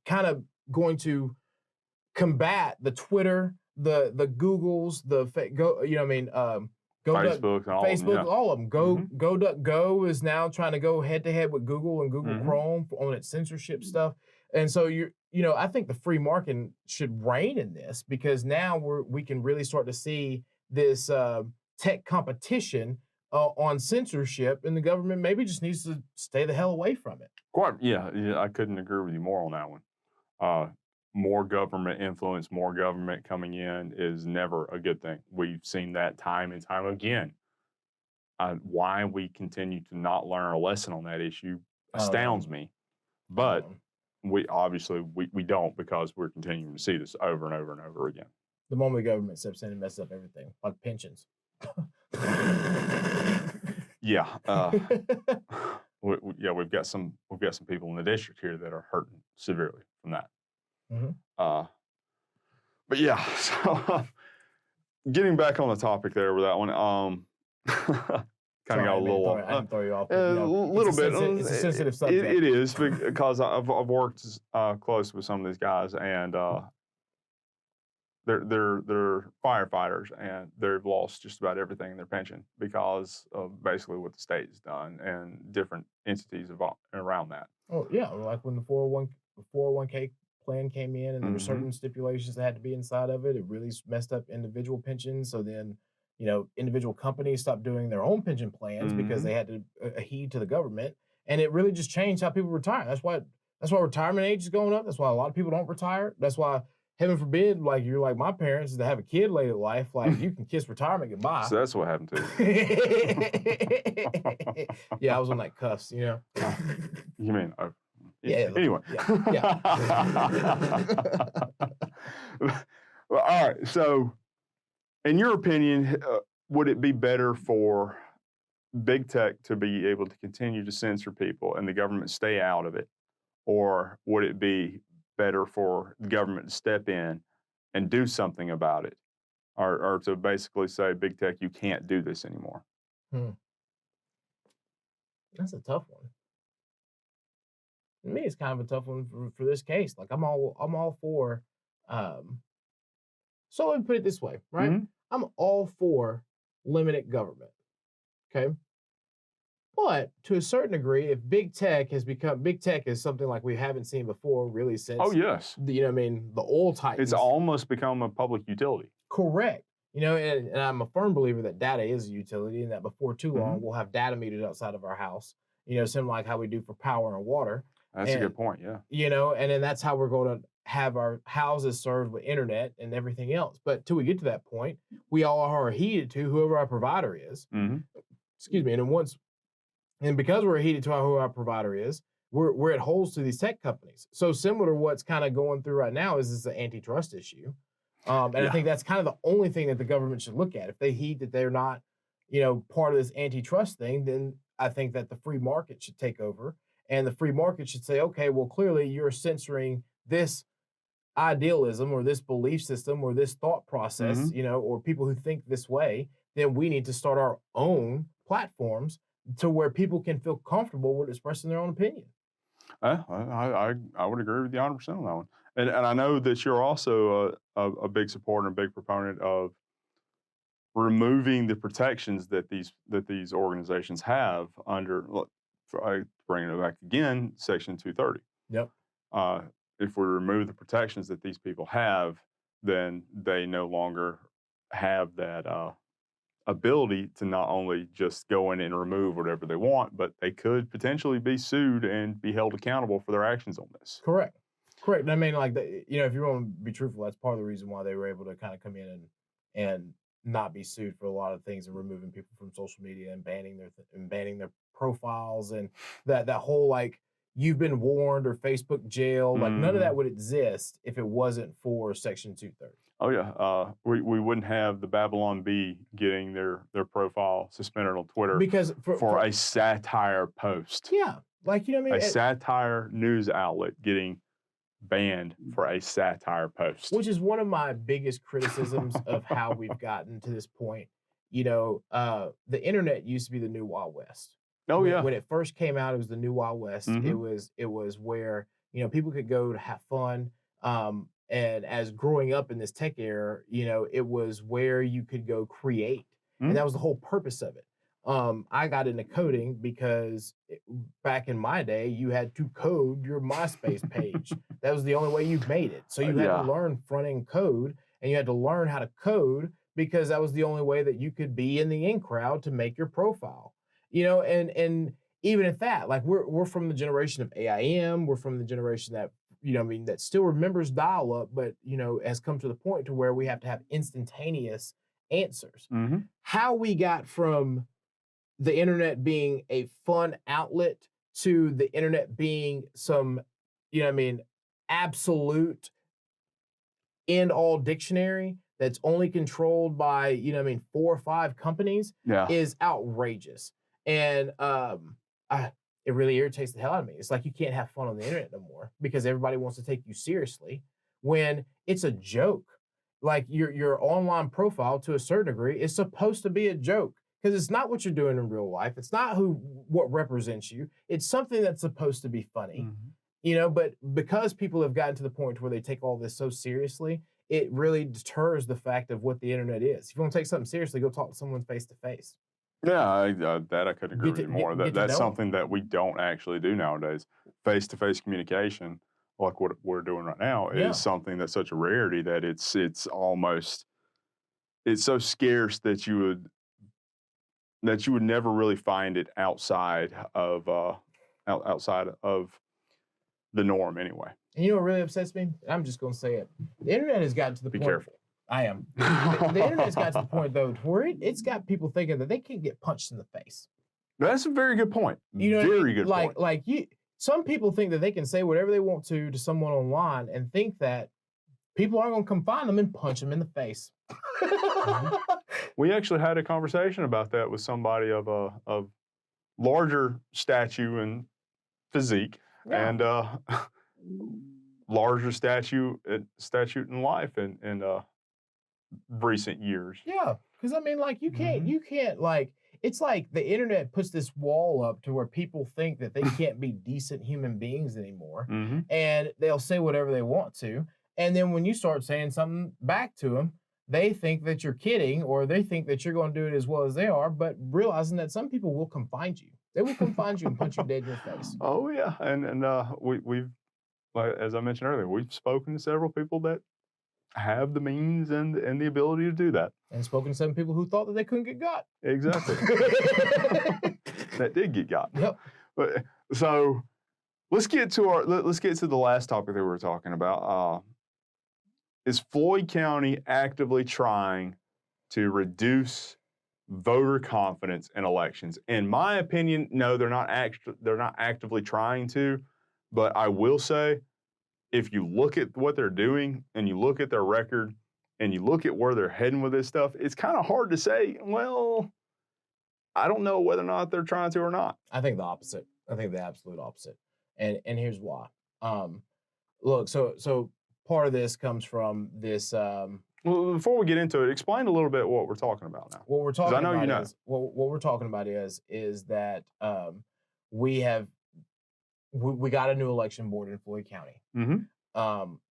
[SPEAKER 1] kind of going to combat the Twitter, the Googles,
[SPEAKER 2] Facebook, and all
[SPEAKER 1] Facebook,
[SPEAKER 2] of them, yeah.
[SPEAKER 1] all of them. Go is now trying to go head to head with Google and Google Chrome on its censorship stuff. And so I think the free market should reign in this, because now we can really start to see this tech competition on censorship, and the government maybe just needs to stay the hell away from it.
[SPEAKER 2] Yeah, I couldn't agree with you more on that one. More government influence, more government coming in is never a good thing. We've seen that time and time again. Why we continue to not learn a lesson on that issue astounds me. But we obviously don't, because we're continuing to see this over and over and over again.
[SPEAKER 1] The moment the government steps in and messes up everything, like pensions.
[SPEAKER 2] Yeah. We've got some people in the district here that are hurting severely from that. But yeah, so getting back on the topipe there with that one, kind of got a little.
[SPEAKER 1] I didn't throw you off.
[SPEAKER 2] A little bit.
[SPEAKER 1] It's a sensitive subject.
[SPEAKER 2] It is, because I've worked close with some of these guys, and they're firefighters, and they've lost just about everything in their pension because of basically what the state has done and different entities around that.
[SPEAKER 1] Oh yeah, like when the 401k plan came in, and there were certain stipulations that had to be inside of it. It really messed up individual pensions. So then, individual companies stopped doing their own pension plans because they had to heed to the government, and it really just changed how people retire. That's why retirement age is going up. That's why a lot of people don't retire. That's why, heaven forbid, like you're like my parents, is to have a kid late in life. Like you can kiss retirement goodbye.
[SPEAKER 2] So that's what happened to you.
[SPEAKER 1] Yeah, I was on that cusp,
[SPEAKER 2] You mean?
[SPEAKER 1] Yeah.
[SPEAKER 2] Anyway.
[SPEAKER 1] Yeah.
[SPEAKER 2] Well, all right. So, in your opinion, would it be better for big tech to be able to continue to censor people and the government stay out of it, or would it be better for the government to step in and do something about it, or to basically say, big tech, you can't do this anymore?
[SPEAKER 1] That's a tough one. To me, it's kind of a tough one for this case. Like I'm all for. So let me put it this way, right? I'm all for limited government. Okay. But to a certain degree, if big tech is something like we haven't seen before, really, since the oil titans.
[SPEAKER 2] It's almost become a public utility.
[SPEAKER 1] Correct. And I'm a firm believer that data is a utility, and that before too long we'll have data meters outside of our house. Similar like how we do for power and water.
[SPEAKER 2] That's a good point. Yeah.
[SPEAKER 1] And then that's how we're going to have our houses served with internet and everything else. But till we get to that point, we all are heeded to whoever our provider is. Excuse me. And because we're heeded to who our provider is, we're at holes to these tech companies. So similar to what's kind of going through right now is an antitrust issue. I think that's kind of the only thing that the government should look at. If they heed that they're not, part of this antitrust thing, then I think that the free market should take over. And the free market should say, okay, well, clearly you're censoring this idealism or this belief system or this thought process, or people who think this way. Then we need to start our own platforms to where people can feel comfortable with expressing their own opinion.
[SPEAKER 2] I would agree with you 100% on that one. And I know that you're also a big supporter and big proponent of removing the protections that these organizations have under, bringing it back again, Section 230.
[SPEAKER 1] Yep.
[SPEAKER 2] If we remove the protections that these people have, then they no longer have that ability to not only just go in and remove whatever they want, but they could potentially be sued and be held accountable for their actions on this.
[SPEAKER 1] Correct. I mean, like, if you want to be truthful, that's part of the reason why they were able to kind of come in and not be sued for a lot of things, and removing people from social media and banning their profiles, and that whole, like, you've been warned or Facebook jail, like none of that would exist if it wasn't for Section 230.
[SPEAKER 2] Oh yeah, we wouldn't have the Babylon Bee getting their profile suspended on Twitter
[SPEAKER 1] because for
[SPEAKER 2] a satire post.
[SPEAKER 1] Yeah, like, what I mean,
[SPEAKER 2] a satire news outlet getting banned for a satire post,
[SPEAKER 1] which is one of my biggest criticisms of how we've gotten to this point. The internet used to be the new Wild West.
[SPEAKER 2] Oh yeah.
[SPEAKER 1] When it first came out, it was the new Wild West. It was where people could go to have fun. And as growing up in this tech era, it was where you could go create. and that was the whole purpose of it. I got into coding because back in my day, you had to code your MySpace page. That was the only way you made it. So you had to learn front-end code, and you had to learn how to code because that was the only way that you could be in the in crowd to make your profile. You know, and even at that, like we're from the generation of AIM, we're from the generation that, you know, I mean, that still remembers dial-up, but, you know, has come to the point to where we have to have instantaneous answers. How we got from the internet being a fun outlet to the internet being some, you know what I mean, absolute end-all dictionary that's only controlled by, you know what I mean, 4 or 5 companies is outrageous. And it really irritates the hell out of me. It's like you can't have fun on the internet no more because everybody wants to take you seriously when it's a joke. Like your online profile, to a certain degree, is supposed to be a joke. Because it's not what you're doing in real life. It's not what represents you. It's something that's supposed to be funny, you know. But because people have gotten to the point where they take all this so seriously, it really deters the fact of what the internet is. If you want to take something seriously, go talk to someone face to face.
[SPEAKER 2] Yeah, that I couldn't agree with you more. That's something that we don't actually do nowadays. Face to face communication, like what we're doing right now, is something that's such a rarity that it's so scarce that you would never really find it outside of the norm anyway.
[SPEAKER 1] And you know what really upsets me? I'm just going to say it. The internet has gotten to the point.
[SPEAKER 2] Be careful.
[SPEAKER 1] I am. The internet's got to the point, though, where it's got people thinking that they can't get punched in the face.
[SPEAKER 2] That's a very good point.
[SPEAKER 1] You know,
[SPEAKER 2] very good point.
[SPEAKER 1] Like some people think that they can say whatever they want to someone online and think that people aren't going to come find them and punch them in the face.
[SPEAKER 2] We actually had a conversation about that with somebody of a larger stature and physique, and larger stature in life in recent years.
[SPEAKER 1] Yeah, because I mean, like you can't like, it's like the internet puts this wall up to where people think that they can't be decent human beings anymore, and they'll say whatever they want to, and then when you start saying something back to them, they think that you're kidding, or they think that you're going to do it as well as they are, but realizing that some people will come find you. They will come find you and punch you dead in your face.
[SPEAKER 2] Oh yeah, and we've, like, as I mentioned earlier, we've spoken to several people that have the means and the ability to do that.
[SPEAKER 1] And spoken to some people who thought that they couldn't get got.
[SPEAKER 2] Exactly. That did get got.
[SPEAKER 1] Yep.
[SPEAKER 2] But so let's get to the last topic that we were talking about. Is Floyd County actively trying to reduce voter confidence in elections? In my opinion, no, they're not actively trying to. But I will say, if you look at what they're doing and you look at their record and you look at where they're heading with this stuff, it's kind of hard to say, well, I don't know whether or not they're trying to or not.
[SPEAKER 1] I think the opposite. I think the absolute opposite. And here's why. Look, so part of this comes from this. Well,
[SPEAKER 2] before we get into it, explain a little bit what we're talking about now.
[SPEAKER 1] What we're talking about is what we're talking about is that we got a new election board in Floyd County,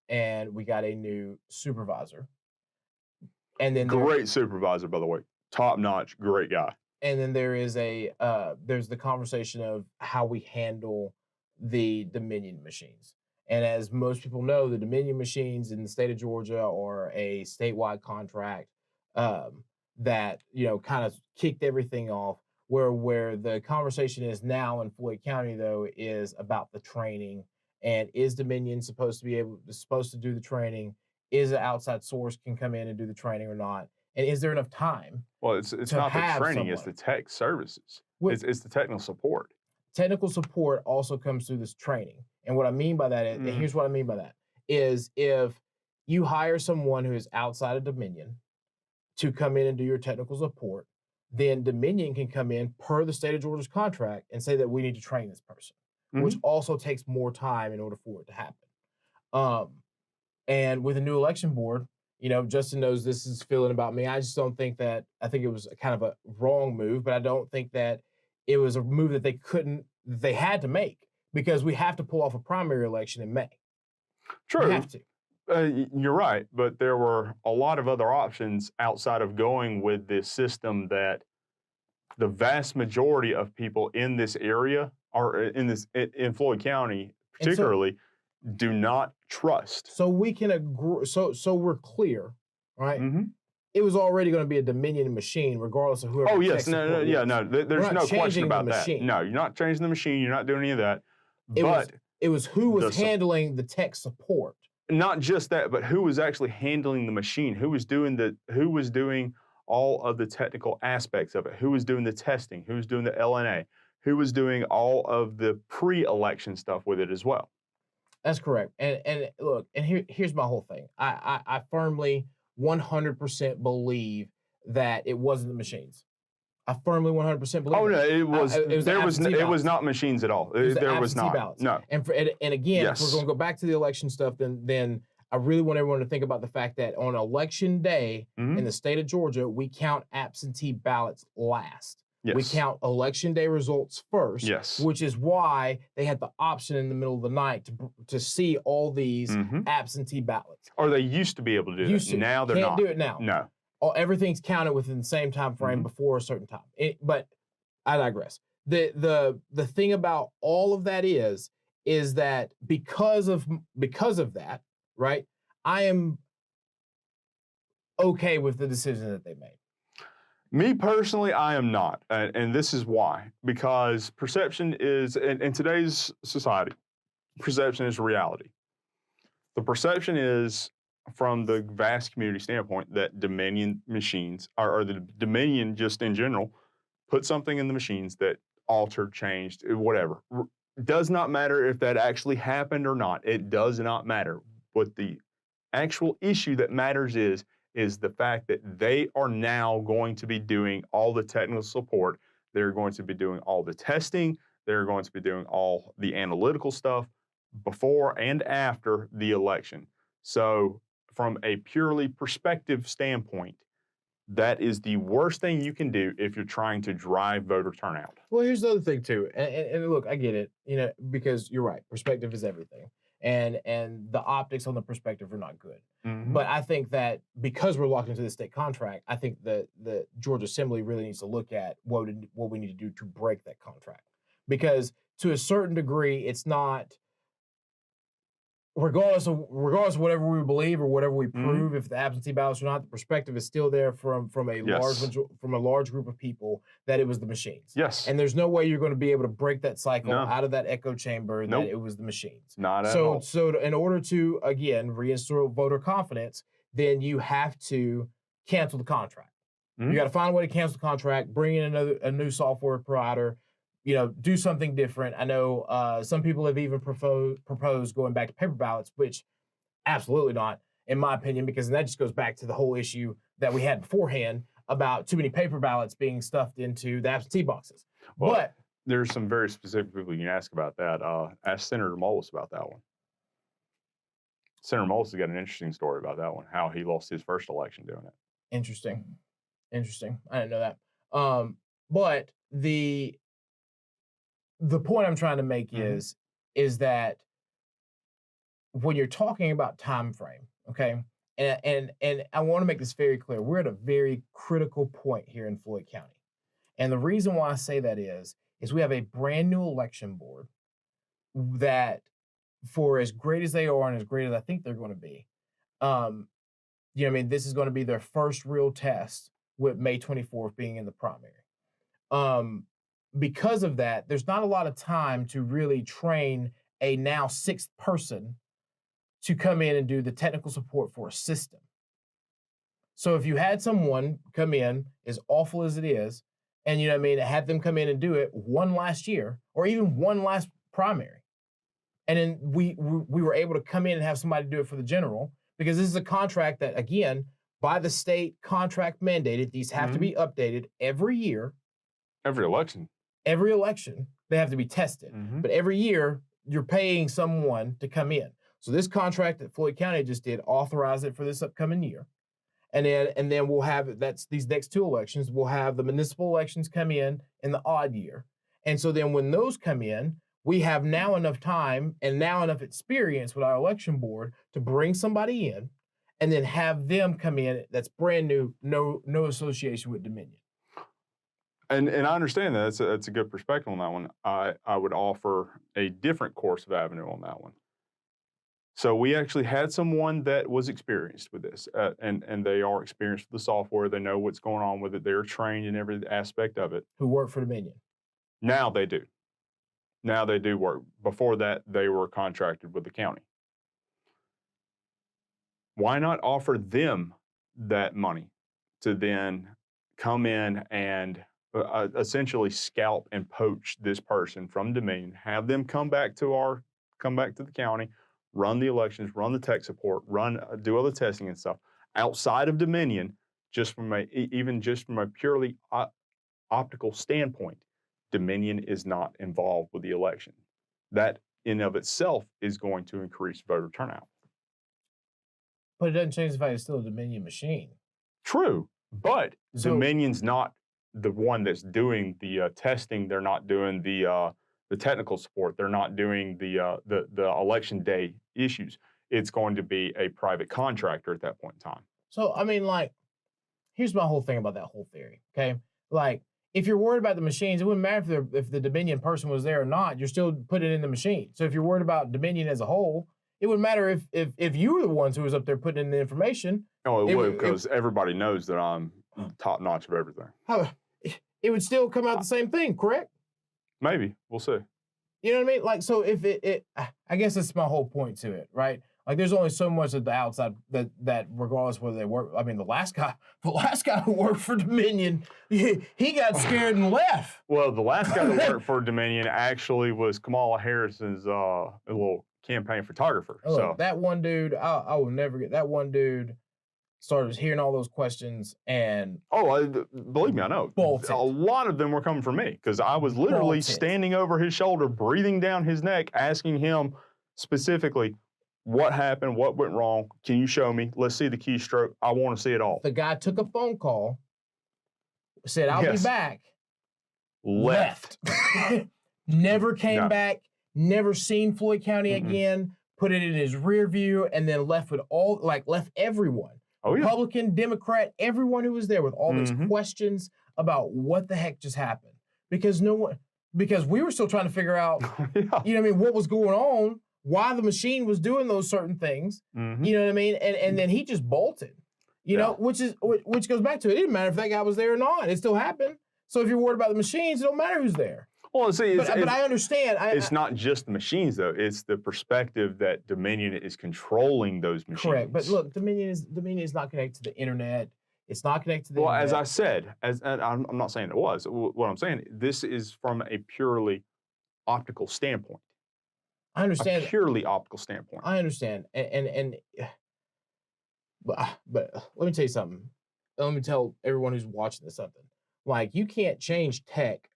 [SPEAKER 1] and we got a new supervisor, and then
[SPEAKER 2] great supervisor, by the way, top notch, great guy.
[SPEAKER 1] And then there is there's the conversation of how we handle the Dominion machines. And as most people know, the Dominion machines in the state of Georgia are a statewide contract that, you know, kind of kicked everything off. Where the conversation is now in Floyd County, though, is about the training. And is Dominion supposed to do the training? Is an outside source can come in and do the training or not? And is there enough time?
[SPEAKER 2] Well, it's not the training; it's the tech services. It's the technical support.
[SPEAKER 1] Technical support also comes through this training. And what I mean by that is, and here's what I mean by that, is if you hire someone who is outside of Dominion to come in and do your technical support, then Dominion can come in per the state of Georgia's contract and say that we need to train this person, which also takes more time in order for it to happen. And with a new election board, you know, Justin knows this is feeling about me. I just don't think that, I think it was kind of a wrong move, but I don't think that it was a move that they had to make, because we have to pull off a primary election in May.
[SPEAKER 2] True.
[SPEAKER 1] We have to.
[SPEAKER 2] You're right, but there were a lot of other options outside of going with this system that the vast majority of people in this area, or in Floyd County particularly, do not trust.
[SPEAKER 1] So we can agree. So we're clear, right?
[SPEAKER 2] Mm-hmm.
[SPEAKER 1] It was already going to be a Dominion machine, regardless of whoever.
[SPEAKER 2] Oh yes, there's no question about that. No, you're not changing the machine. You're not doing any of that.
[SPEAKER 1] It was who was handling the tech support.
[SPEAKER 2] Not just that, but who was actually handling the machine? Who was doing all of the technical aspects of it? Who was doing the testing? Who was doing the LNA? Who was doing all of the pre-election stuff with it as well?
[SPEAKER 1] That's correct. And look, and here's my whole thing. I firmly 100% believe that it wasn't the machines. I firmly 100% believe.
[SPEAKER 2] Oh no, it was not machines at all. There was not.
[SPEAKER 1] Ballots.
[SPEAKER 2] No.
[SPEAKER 1] And again, yes. If we're going to go back to the election stuff, then I really want everyone to think about the fact that on election day in the state of Georgia, we count absentee ballots last. Yes. We count election day results first, yes. Which is why they had the option in the middle of the night to see all these absentee ballots.
[SPEAKER 2] Or they used to be able to do it. Now they're not.
[SPEAKER 1] Can't do it now.
[SPEAKER 2] No.
[SPEAKER 1] Everything's counted within the same time frame before a certain time. But I digress. The thing about all of that is that because of that, right? I am okay with the decision that they made.
[SPEAKER 2] Me personally, I am not. And this is why. Because perception is, in today's society, perception is reality. The perception is, from the vast community standpoint, that Dominion machines, or the Dominion just in general, put something in the machines that altered, changed, whatever. It does not matter if that actually happened or not. It does not matter. What the actual issue that matters is the fact that they are now going to be doing all the technical support. They're going to be doing all the testing. They're going to be doing all the analytical stuff before and after the election. So from a purely perspective standpoint, that is the worst thing you can do if you're trying to drive voter turnout.
[SPEAKER 1] Well, here's the other thing too. And look, I get it, because you're right. Perspective is everything. And the optics on the perspective are not good. But I think that because we're locked into the state contract, I think that the Georgia Assembly really needs to look at what we need to do to break that contract. Because to a certain degree, it's not, regardless of whatever we believe or whatever we prove, if the absentee ballots or not, the perspective is still there from a large group of people that it was the machines.
[SPEAKER 2] Yes.
[SPEAKER 1] And there's no way you're going to be able to break that cycle out of that echo chamber that it was the machines.
[SPEAKER 2] Not at all.
[SPEAKER 1] So in order to, again, reinstall voter confidence, then you have to cancel the contract. You got to find a way to cancel the contract, bring in a new software provider, do something different. I know some people have even proposed going back to paper ballots, which absolutely not, in my opinion, because that just goes back to the whole issue that we had beforehand about too many paper ballots being stuffed into the absentee boxes.
[SPEAKER 2] Well, but there's some very specific people you can ask about that. Ask Senator Mullis about that one. Senator Mullis has got an interesting story about that one, how he lost his first election doing it.
[SPEAKER 1] Interesting. I didn't know that. But the point I'm trying to make is that when you're talking about time frame, okay, and I want to make this very clear, we're at a very critical point here in Floyd County. And the reason why I say that is we have a brand new election board that, for as great as they are and as great as I think they're going to be, this is going to be their first real test with May 24th being in the primary. Because of that, there's not a lot of time to really train a now sixth person to come in and do the technical support for a system. So if you had someone come in, as awful as it is, and had them come in and do it one last year or even one last primary, and then we were able to come in and have somebody do it for the general, because this is a contract that, again, by the state contract mandated, these have to be updated every year.
[SPEAKER 2] Every election,
[SPEAKER 1] they have to be tested. But every year, you're paying someone to come in. So this contract that Floyd County just did authorized it for this upcoming year. And then we'll have, these next two elections, we'll have the municipal elections come in the odd year. And so then when those come in, we have now enough time and now enough experience with our election board to bring somebody in and then have them come in that's brand new, no association with Dominion.
[SPEAKER 2] And I understand that. That's a good perspective on that one. I would offer a different course of avenue on that one. So we actually had someone that was experienced with this, and they are experienced with the software. They know what's going on with it. They're trained in every aspect of it.
[SPEAKER 1] Who work for Dominion.
[SPEAKER 2] Now they do. Now they do work. Before that, they were contracted with the county. Why not offer them that money to then come in and essentially scalp and poach this person from Dominion, have them come back to the county, run the elections, run the tech support, do all the testing and stuff outside of Dominion, even just from a purely optical standpoint. Dominion is not involved with the election. That in of itself is going to increase voter turnout.
[SPEAKER 1] But it doesn't change the fact it's still a Dominion machine.
[SPEAKER 2] True, but Dominion's not the one that's doing the testing. They're not doing the technical support. They're not doing the election day issues. It's going to be a private contractor at that point in time.
[SPEAKER 1] So, I mean, like, here's my whole thing about that whole theory, okay? Like, if you're worried about the machines, it wouldn't matter if the Dominion person was there or not. You're still putting it in the machine. So if you're worried about Dominion as a whole, it wouldn't matter if you were the ones who was up there putting in the information.
[SPEAKER 2] Oh, it would, because everybody knows that I'm top notch of everything.
[SPEAKER 1] It would still come out the same thing, correct?
[SPEAKER 2] Maybe. We'll see.
[SPEAKER 1] You know what I mean? Like, so if I guess that's my whole point to it, right? Like, there's only so much at the outside that regardless whether they work. I mean, the last guy who worked for Dominion, he got scared and left.
[SPEAKER 2] Well, the last guy that worked for Dominion actually was Kamala Harris's little campaign photographer.
[SPEAKER 1] Oh,
[SPEAKER 2] so
[SPEAKER 1] that one dude, I will never get that one dude. Started hearing all those questions and
[SPEAKER 2] believe me, I know.
[SPEAKER 1] Bolted.
[SPEAKER 2] A lot of them were coming from me because I was literally standing over his shoulder, breathing down his neck, asking him specifically what happened, what went wrong. Can you show me? Let's see the keystroke. I want to see it all.
[SPEAKER 1] The guy took a phone call, said, I'll be back.
[SPEAKER 2] Left.
[SPEAKER 1] Never came back, never seen Floyd County again, put it in his rear view, and then left everyone.
[SPEAKER 2] Oh, yeah.
[SPEAKER 1] Republican, Democrat, everyone who was there with all these questions about what the heck just happened. Because we were still trying to figure out, you know what I mean, what was going on, why the machine was doing those certain things, you know what I mean? And then he just bolted, you know, which goes back to it didn't matter if that guy was there or not. It still happened. So if you're worried about the machines, it don't matter who's there.
[SPEAKER 2] Well, see,
[SPEAKER 1] but I understand.
[SPEAKER 2] It's not just the machines, though. It's the perspective that Dominion is controlling those machines.
[SPEAKER 1] Correct. But look, Dominion is not connected to the internet. It's not connected to the internet.
[SPEAKER 2] As I said, I'm not saying it was. What I'm saying, this is from a purely optical standpoint.
[SPEAKER 1] I understand.
[SPEAKER 2] A purely optical standpoint.
[SPEAKER 1] I understand. But let me tell you something. Let me tell everyone who's watching this something. Like, you can't change tech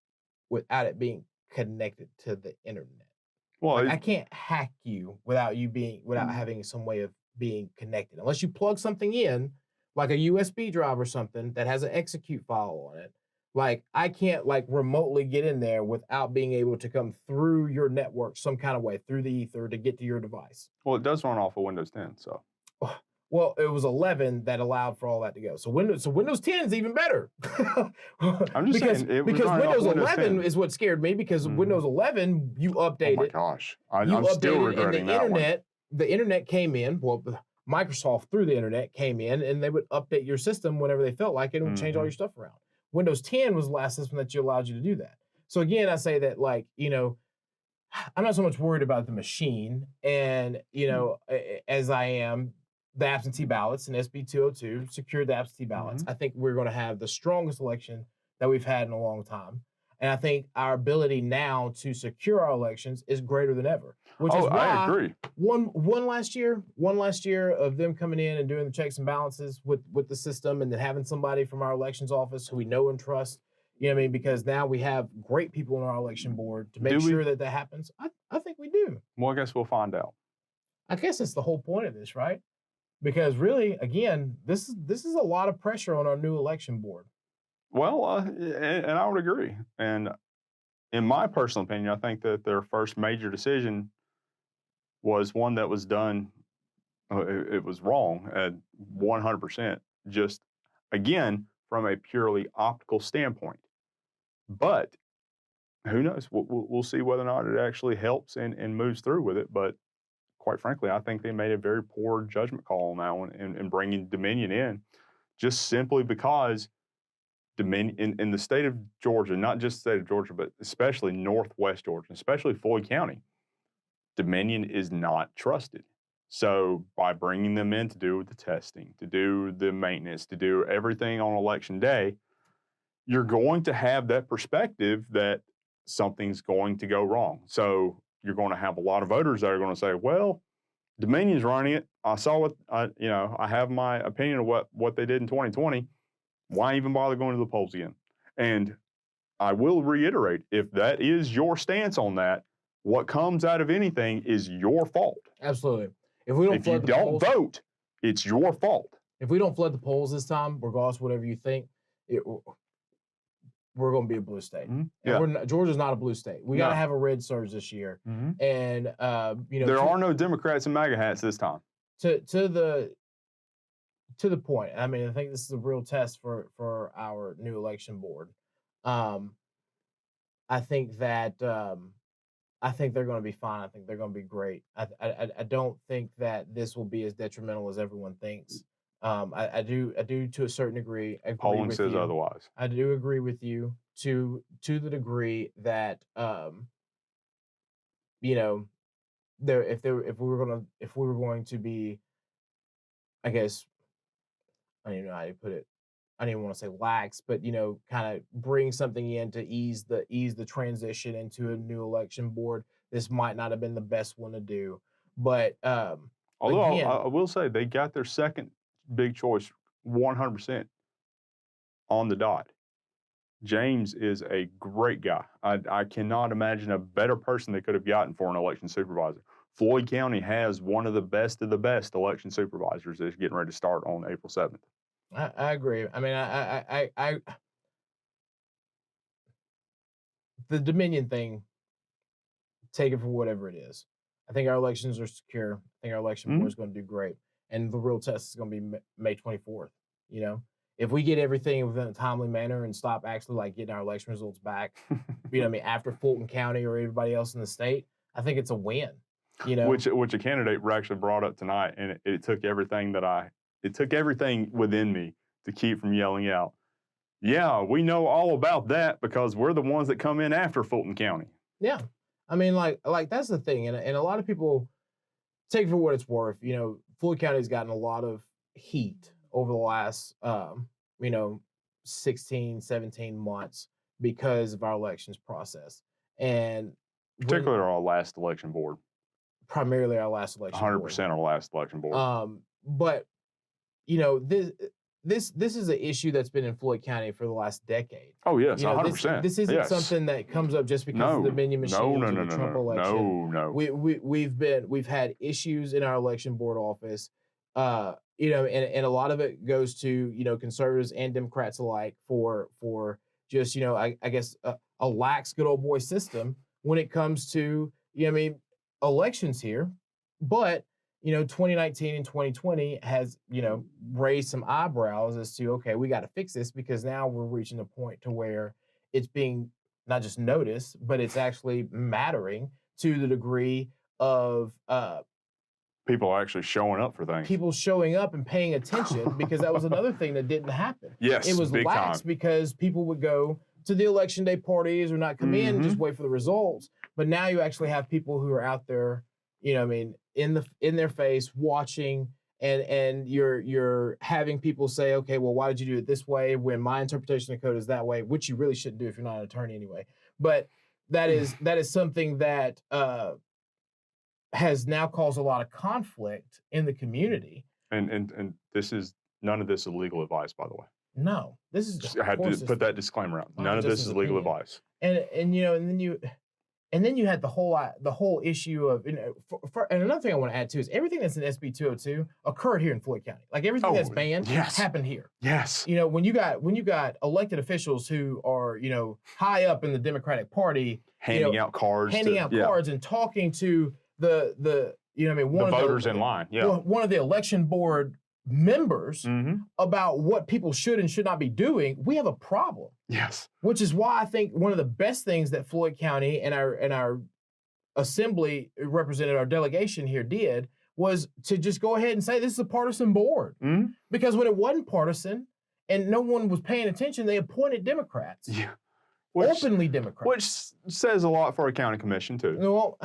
[SPEAKER 1] without it being connected to the internet.
[SPEAKER 2] Well,
[SPEAKER 1] I can't hack you without having some way of being connected. Unless you plug something in, like a USB drive or something that has an execute file on it. Like, I can't remotely get in there without being able to come through your network some kind of way, through the ether to get to your device.
[SPEAKER 2] Well, it does run off of Windows 10, so.
[SPEAKER 1] Well, it was 11 that allowed for all that to go. So Windows 10 is even better.
[SPEAKER 2] I'm just saying,
[SPEAKER 1] because Windows 11 is what scared me, because Windows 11, you updated.
[SPEAKER 2] Oh my gosh, I'm still regretting that one.
[SPEAKER 1] The internet came in. Well, Microsoft through the internet came in, and they would update your system whenever they felt like it and would change all your stuff around. Windows 10 was the last system that allowed you to do that. So again, I say that, like, you know, I'm not so much worried about the machine, and you know, as I am the absentee ballots and SB 202 secured the absentee ballots. I think we're going to have the strongest election that we've had in a long time. And I think our ability now to secure our elections is greater than ever. Which is why
[SPEAKER 2] I agree.
[SPEAKER 1] One last year of them coming in and doing the checks and balances with the system, and then having somebody from our elections office who we know and trust. You know what I mean? Because now we have great people on our election board to make sure that happens. I think we do.
[SPEAKER 2] Well, I guess we'll find out.
[SPEAKER 1] I guess that's the whole point of this, right? Because really, again, this is a lot of pressure on our new election board.
[SPEAKER 2] Well, and I would agree. And in my personal opinion, I think that their first major decision was one that was done. It was wrong at 100%. Just again from a purely optical standpoint. But who knows? We'll see whether or not it actually helps and moves through with it. But quite frankly, I think they made a very poor judgment call on that one in bringing Dominion in, just simply because Dominion in the state of Georgia, not just the state of Georgia, but especially Northwest Georgia, especially Floyd County, Dominion is not trusted. So by bringing them in to do the testing, to do the maintenance, to do everything on election day, you're going to have that perspective that something's going to go wrong. So you're going to have a lot of voters that are going to say, well, Dominion's running it. I saw what, I have my opinion of what they did in 2020. Why even bother going to the polls again? And I will reiterate, if that is your stance on that, what comes out of anything is your fault.
[SPEAKER 1] Absolutely. If
[SPEAKER 2] you don't vote, it's your fault.
[SPEAKER 1] If we don't flood the polls this time, regardless of whatever you think, we're going to be a blue state.
[SPEAKER 2] Mm-hmm. Yeah.
[SPEAKER 1] Georgia's not a blue state. We got to have a red surge this year.
[SPEAKER 2] Mm-hmm.
[SPEAKER 1] And
[SPEAKER 2] there are no Democrats in MAGA hats this time.
[SPEAKER 1] To the point. I mean, I think this is a real test for our new election board. I think that I think they're going to be fine. I think they're going to be great. I don't think that this will be as detrimental as everyone thinks. I do to a certain degree.
[SPEAKER 2] Polling says otherwise.
[SPEAKER 1] I do agree with you to the degree that if we were going to be, I guess, I don't even know how to put it. I don't even want to say lax, but kind of bring something in to ease the transition into a new election board. This might not have been the best one to do, but
[SPEAKER 2] although again, I will say they got their second big choice 100% on the dot. James is a great guy. I cannot imagine a better person they could have gotten for an election supervisor. Floyd County has one of the best election supervisors that's getting ready to start on April 7th.
[SPEAKER 1] I agree. I mean, I the Dominion thing, take it for whatever it is. I think our elections are secure. I think our election board is going to do great. And the real test is going to be May 24th. If we get everything within a timely manner and stop actually getting our election results back, after Fulton County or everybody else in the state, I think it's a win.
[SPEAKER 2] Which a candidate actually brought up tonight, and it took everything within me to keep from yelling out, yeah, we know all about that because we're the ones that come in after Fulton County.
[SPEAKER 1] Yeah. I mean, that's the thing. And a lot of people take it for what it's worth. Floyd County's gotten a lot of heat over the last, 16, 17 months because of our elections process. And
[SPEAKER 2] particularly our last election board.
[SPEAKER 1] Primarily our last election
[SPEAKER 2] 100%
[SPEAKER 1] board.
[SPEAKER 2] our last election board.
[SPEAKER 1] But, this is an issue that's been in Floyd County for the last decade.
[SPEAKER 2] Oh, yes, 100%.
[SPEAKER 1] This isn't something that comes up just because of the Dominion machine or the Trump election.
[SPEAKER 2] No.
[SPEAKER 1] We've had issues in our election board office, and a lot of it goes to, conservatives and Democrats alike for just, I guess a lax good old boy system when it comes to, elections here. But 2019 and 2020 has, raised some eyebrows as to, okay, we got to fix this because now we're reaching a point to where it's being not just noticed, but it's actually mattering to the degree of
[SPEAKER 2] people are actually showing up for things.
[SPEAKER 1] People showing up and paying attention, because that was another thing that didn't happen.
[SPEAKER 2] Yes,
[SPEAKER 1] it was lax because people would go to the election day parties or not come in and just wait for the results. But now you actually have people who are out there, in their face watching, and you're having people say, okay, well, why did you do it this way when my interpretation of code is that way, which you really shouldn't do if you're not an attorney anyway. But that is something that has now caused a lot of conflict in the community.
[SPEAKER 2] And none of this is legal advice, by the way.
[SPEAKER 1] No, this is
[SPEAKER 2] just I had to put that disclaimer out. None of this is legal advice.
[SPEAKER 1] And then And then you had the whole issue of, and another thing I want to add too is everything that's in SB 202 occurred here in Floyd County. Like everything that's banned happened here.
[SPEAKER 2] Yes.
[SPEAKER 1] You know, when you got elected officials who are, you know, high up in the Democratic Party,
[SPEAKER 2] handing out cards
[SPEAKER 1] and talking to the you know what I mean,
[SPEAKER 2] one of the voters in line. Yeah.
[SPEAKER 1] One of the election board members about what people should and should not be doing, we have a problem.
[SPEAKER 2] Yes.
[SPEAKER 1] Which is why I think one of the best things that Floyd County and our assembly represented, our delegation here did, was to just go ahead and say this is a partisan board. Because when it wasn't partisan and no one was paying attention, they appointed Democrats.
[SPEAKER 2] Yeah.
[SPEAKER 1] Openly Democrats.
[SPEAKER 2] Which says a lot for a county commission too.
[SPEAKER 1] Well,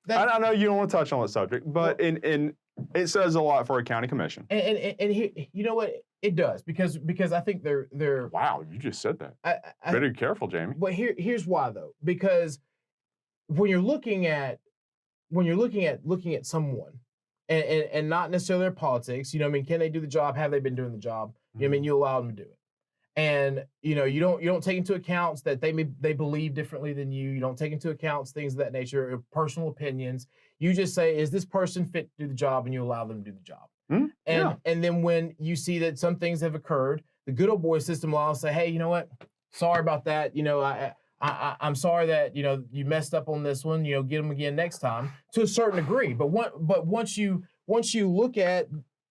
[SPEAKER 2] I know you don't want to touch on that subject, but in it says a lot for a county commission.
[SPEAKER 1] And here, you know what? It does because I think they're.
[SPEAKER 2] Wow, you just said that. Very careful, Jamie.
[SPEAKER 1] But here's why though, because when you're looking at someone, and not necessarily their politics, you know what I mean? Can they do the job? Have they been doing the job? You know what I mean? You allow them to do it. And you know you don't take into account that they believe differently than you. You don't take into account things of that nature, or personal opinions. You just say, is this person fit to do the job, and you allow them to do the job. And then when you see that some things have occurred, the good old boy system will say, hey, you know what? Sorry about that. You know, I'm sorry that you know you messed up on this one. You know, get them again next time to a certain degree. But once you look at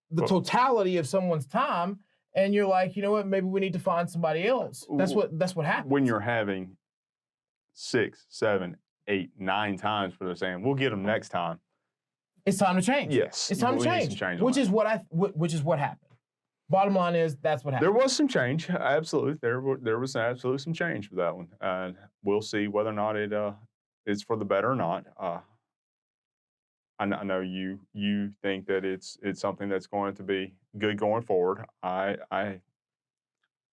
[SPEAKER 1] the totality of someone's time. And you're like, you know what? Maybe we need to find somebody else. That's what happens.
[SPEAKER 2] When you're having 6, 7, 8, 9 times for the saying, we'll get them next time.
[SPEAKER 1] It's time to change.
[SPEAKER 2] Yes,
[SPEAKER 1] it's time to change. Which is what happened. Bottom line is that's what happened.
[SPEAKER 2] There was some change, absolutely. There was absolutely some change for that one. We'll see whether or not it's for the better or not. I know you think that it's something that's going to be good going forward. I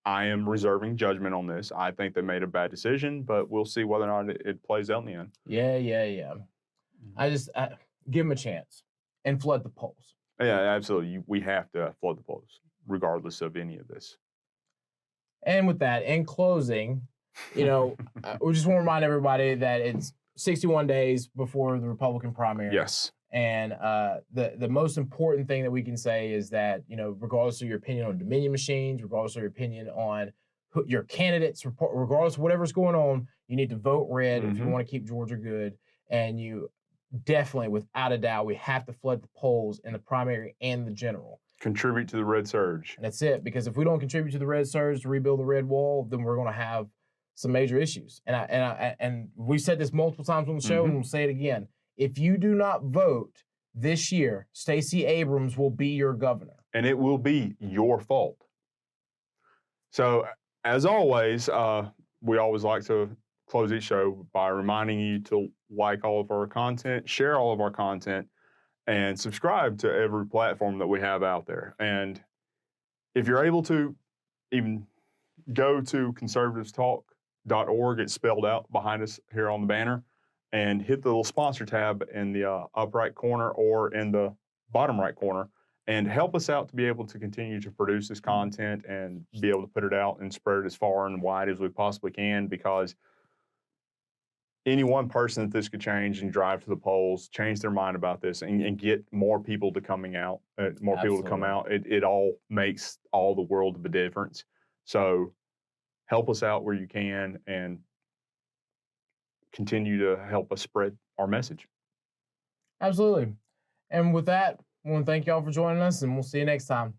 [SPEAKER 2] am reserving judgment on this. I think they made a bad decision, but we'll see whether or not it plays out in the end.
[SPEAKER 1] Yeah. I give them a chance and flood the polls.
[SPEAKER 2] Yeah, absolutely. We have to flood the polls, regardless of any of this.
[SPEAKER 1] And with that, in closing, you know, we just want to remind everybody that it's 61 days before the Republican primary.
[SPEAKER 2] Yes.
[SPEAKER 1] And the most important thing that we can say is that, you know, regardless of your opinion on Dominion machines, regardless of your opinion on your candidates, regardless of whatever's going on, you need to vote red if you want to keep Georgia good. And you definitely, without a doubt, we have to flood the polls in the primary and the general.
[SPEAKER 2] Contribute to the red surge.
[SPEAKER 1] And that's it. Because if we don't contribute to the red surge to rebuild the red wall, then we're going to have some major issues. And we've said this multiple times on the show, and we'll say it again. If you do not vote this year, Stacey Abrams will be your governor.
[SPEAKER 2] And it will be your fault. So, as always, we always like to close each show by reminding you to like all of our content, share all of our content, and subscribe to every platform that we have out there. And if you're able to, even go to conservativestalk.org. It's spelled out behind us here on the banner. And hit the little sponsor tab in the up right corner or in the bottom right corner and help us out to be able to continue to produce this content and be able to put it out and spread it as far and wide as we possibly can, because any one person that this could change and drive to the polls, change their mind about this and get more people to coming out, people to come out, it all makes all the world of a difference. So help us out where you can and continue to help us spread our message.
[SPEAKER 1] Absolutely. And with that, I want to thank y'all for joining us, and we'll see you next time.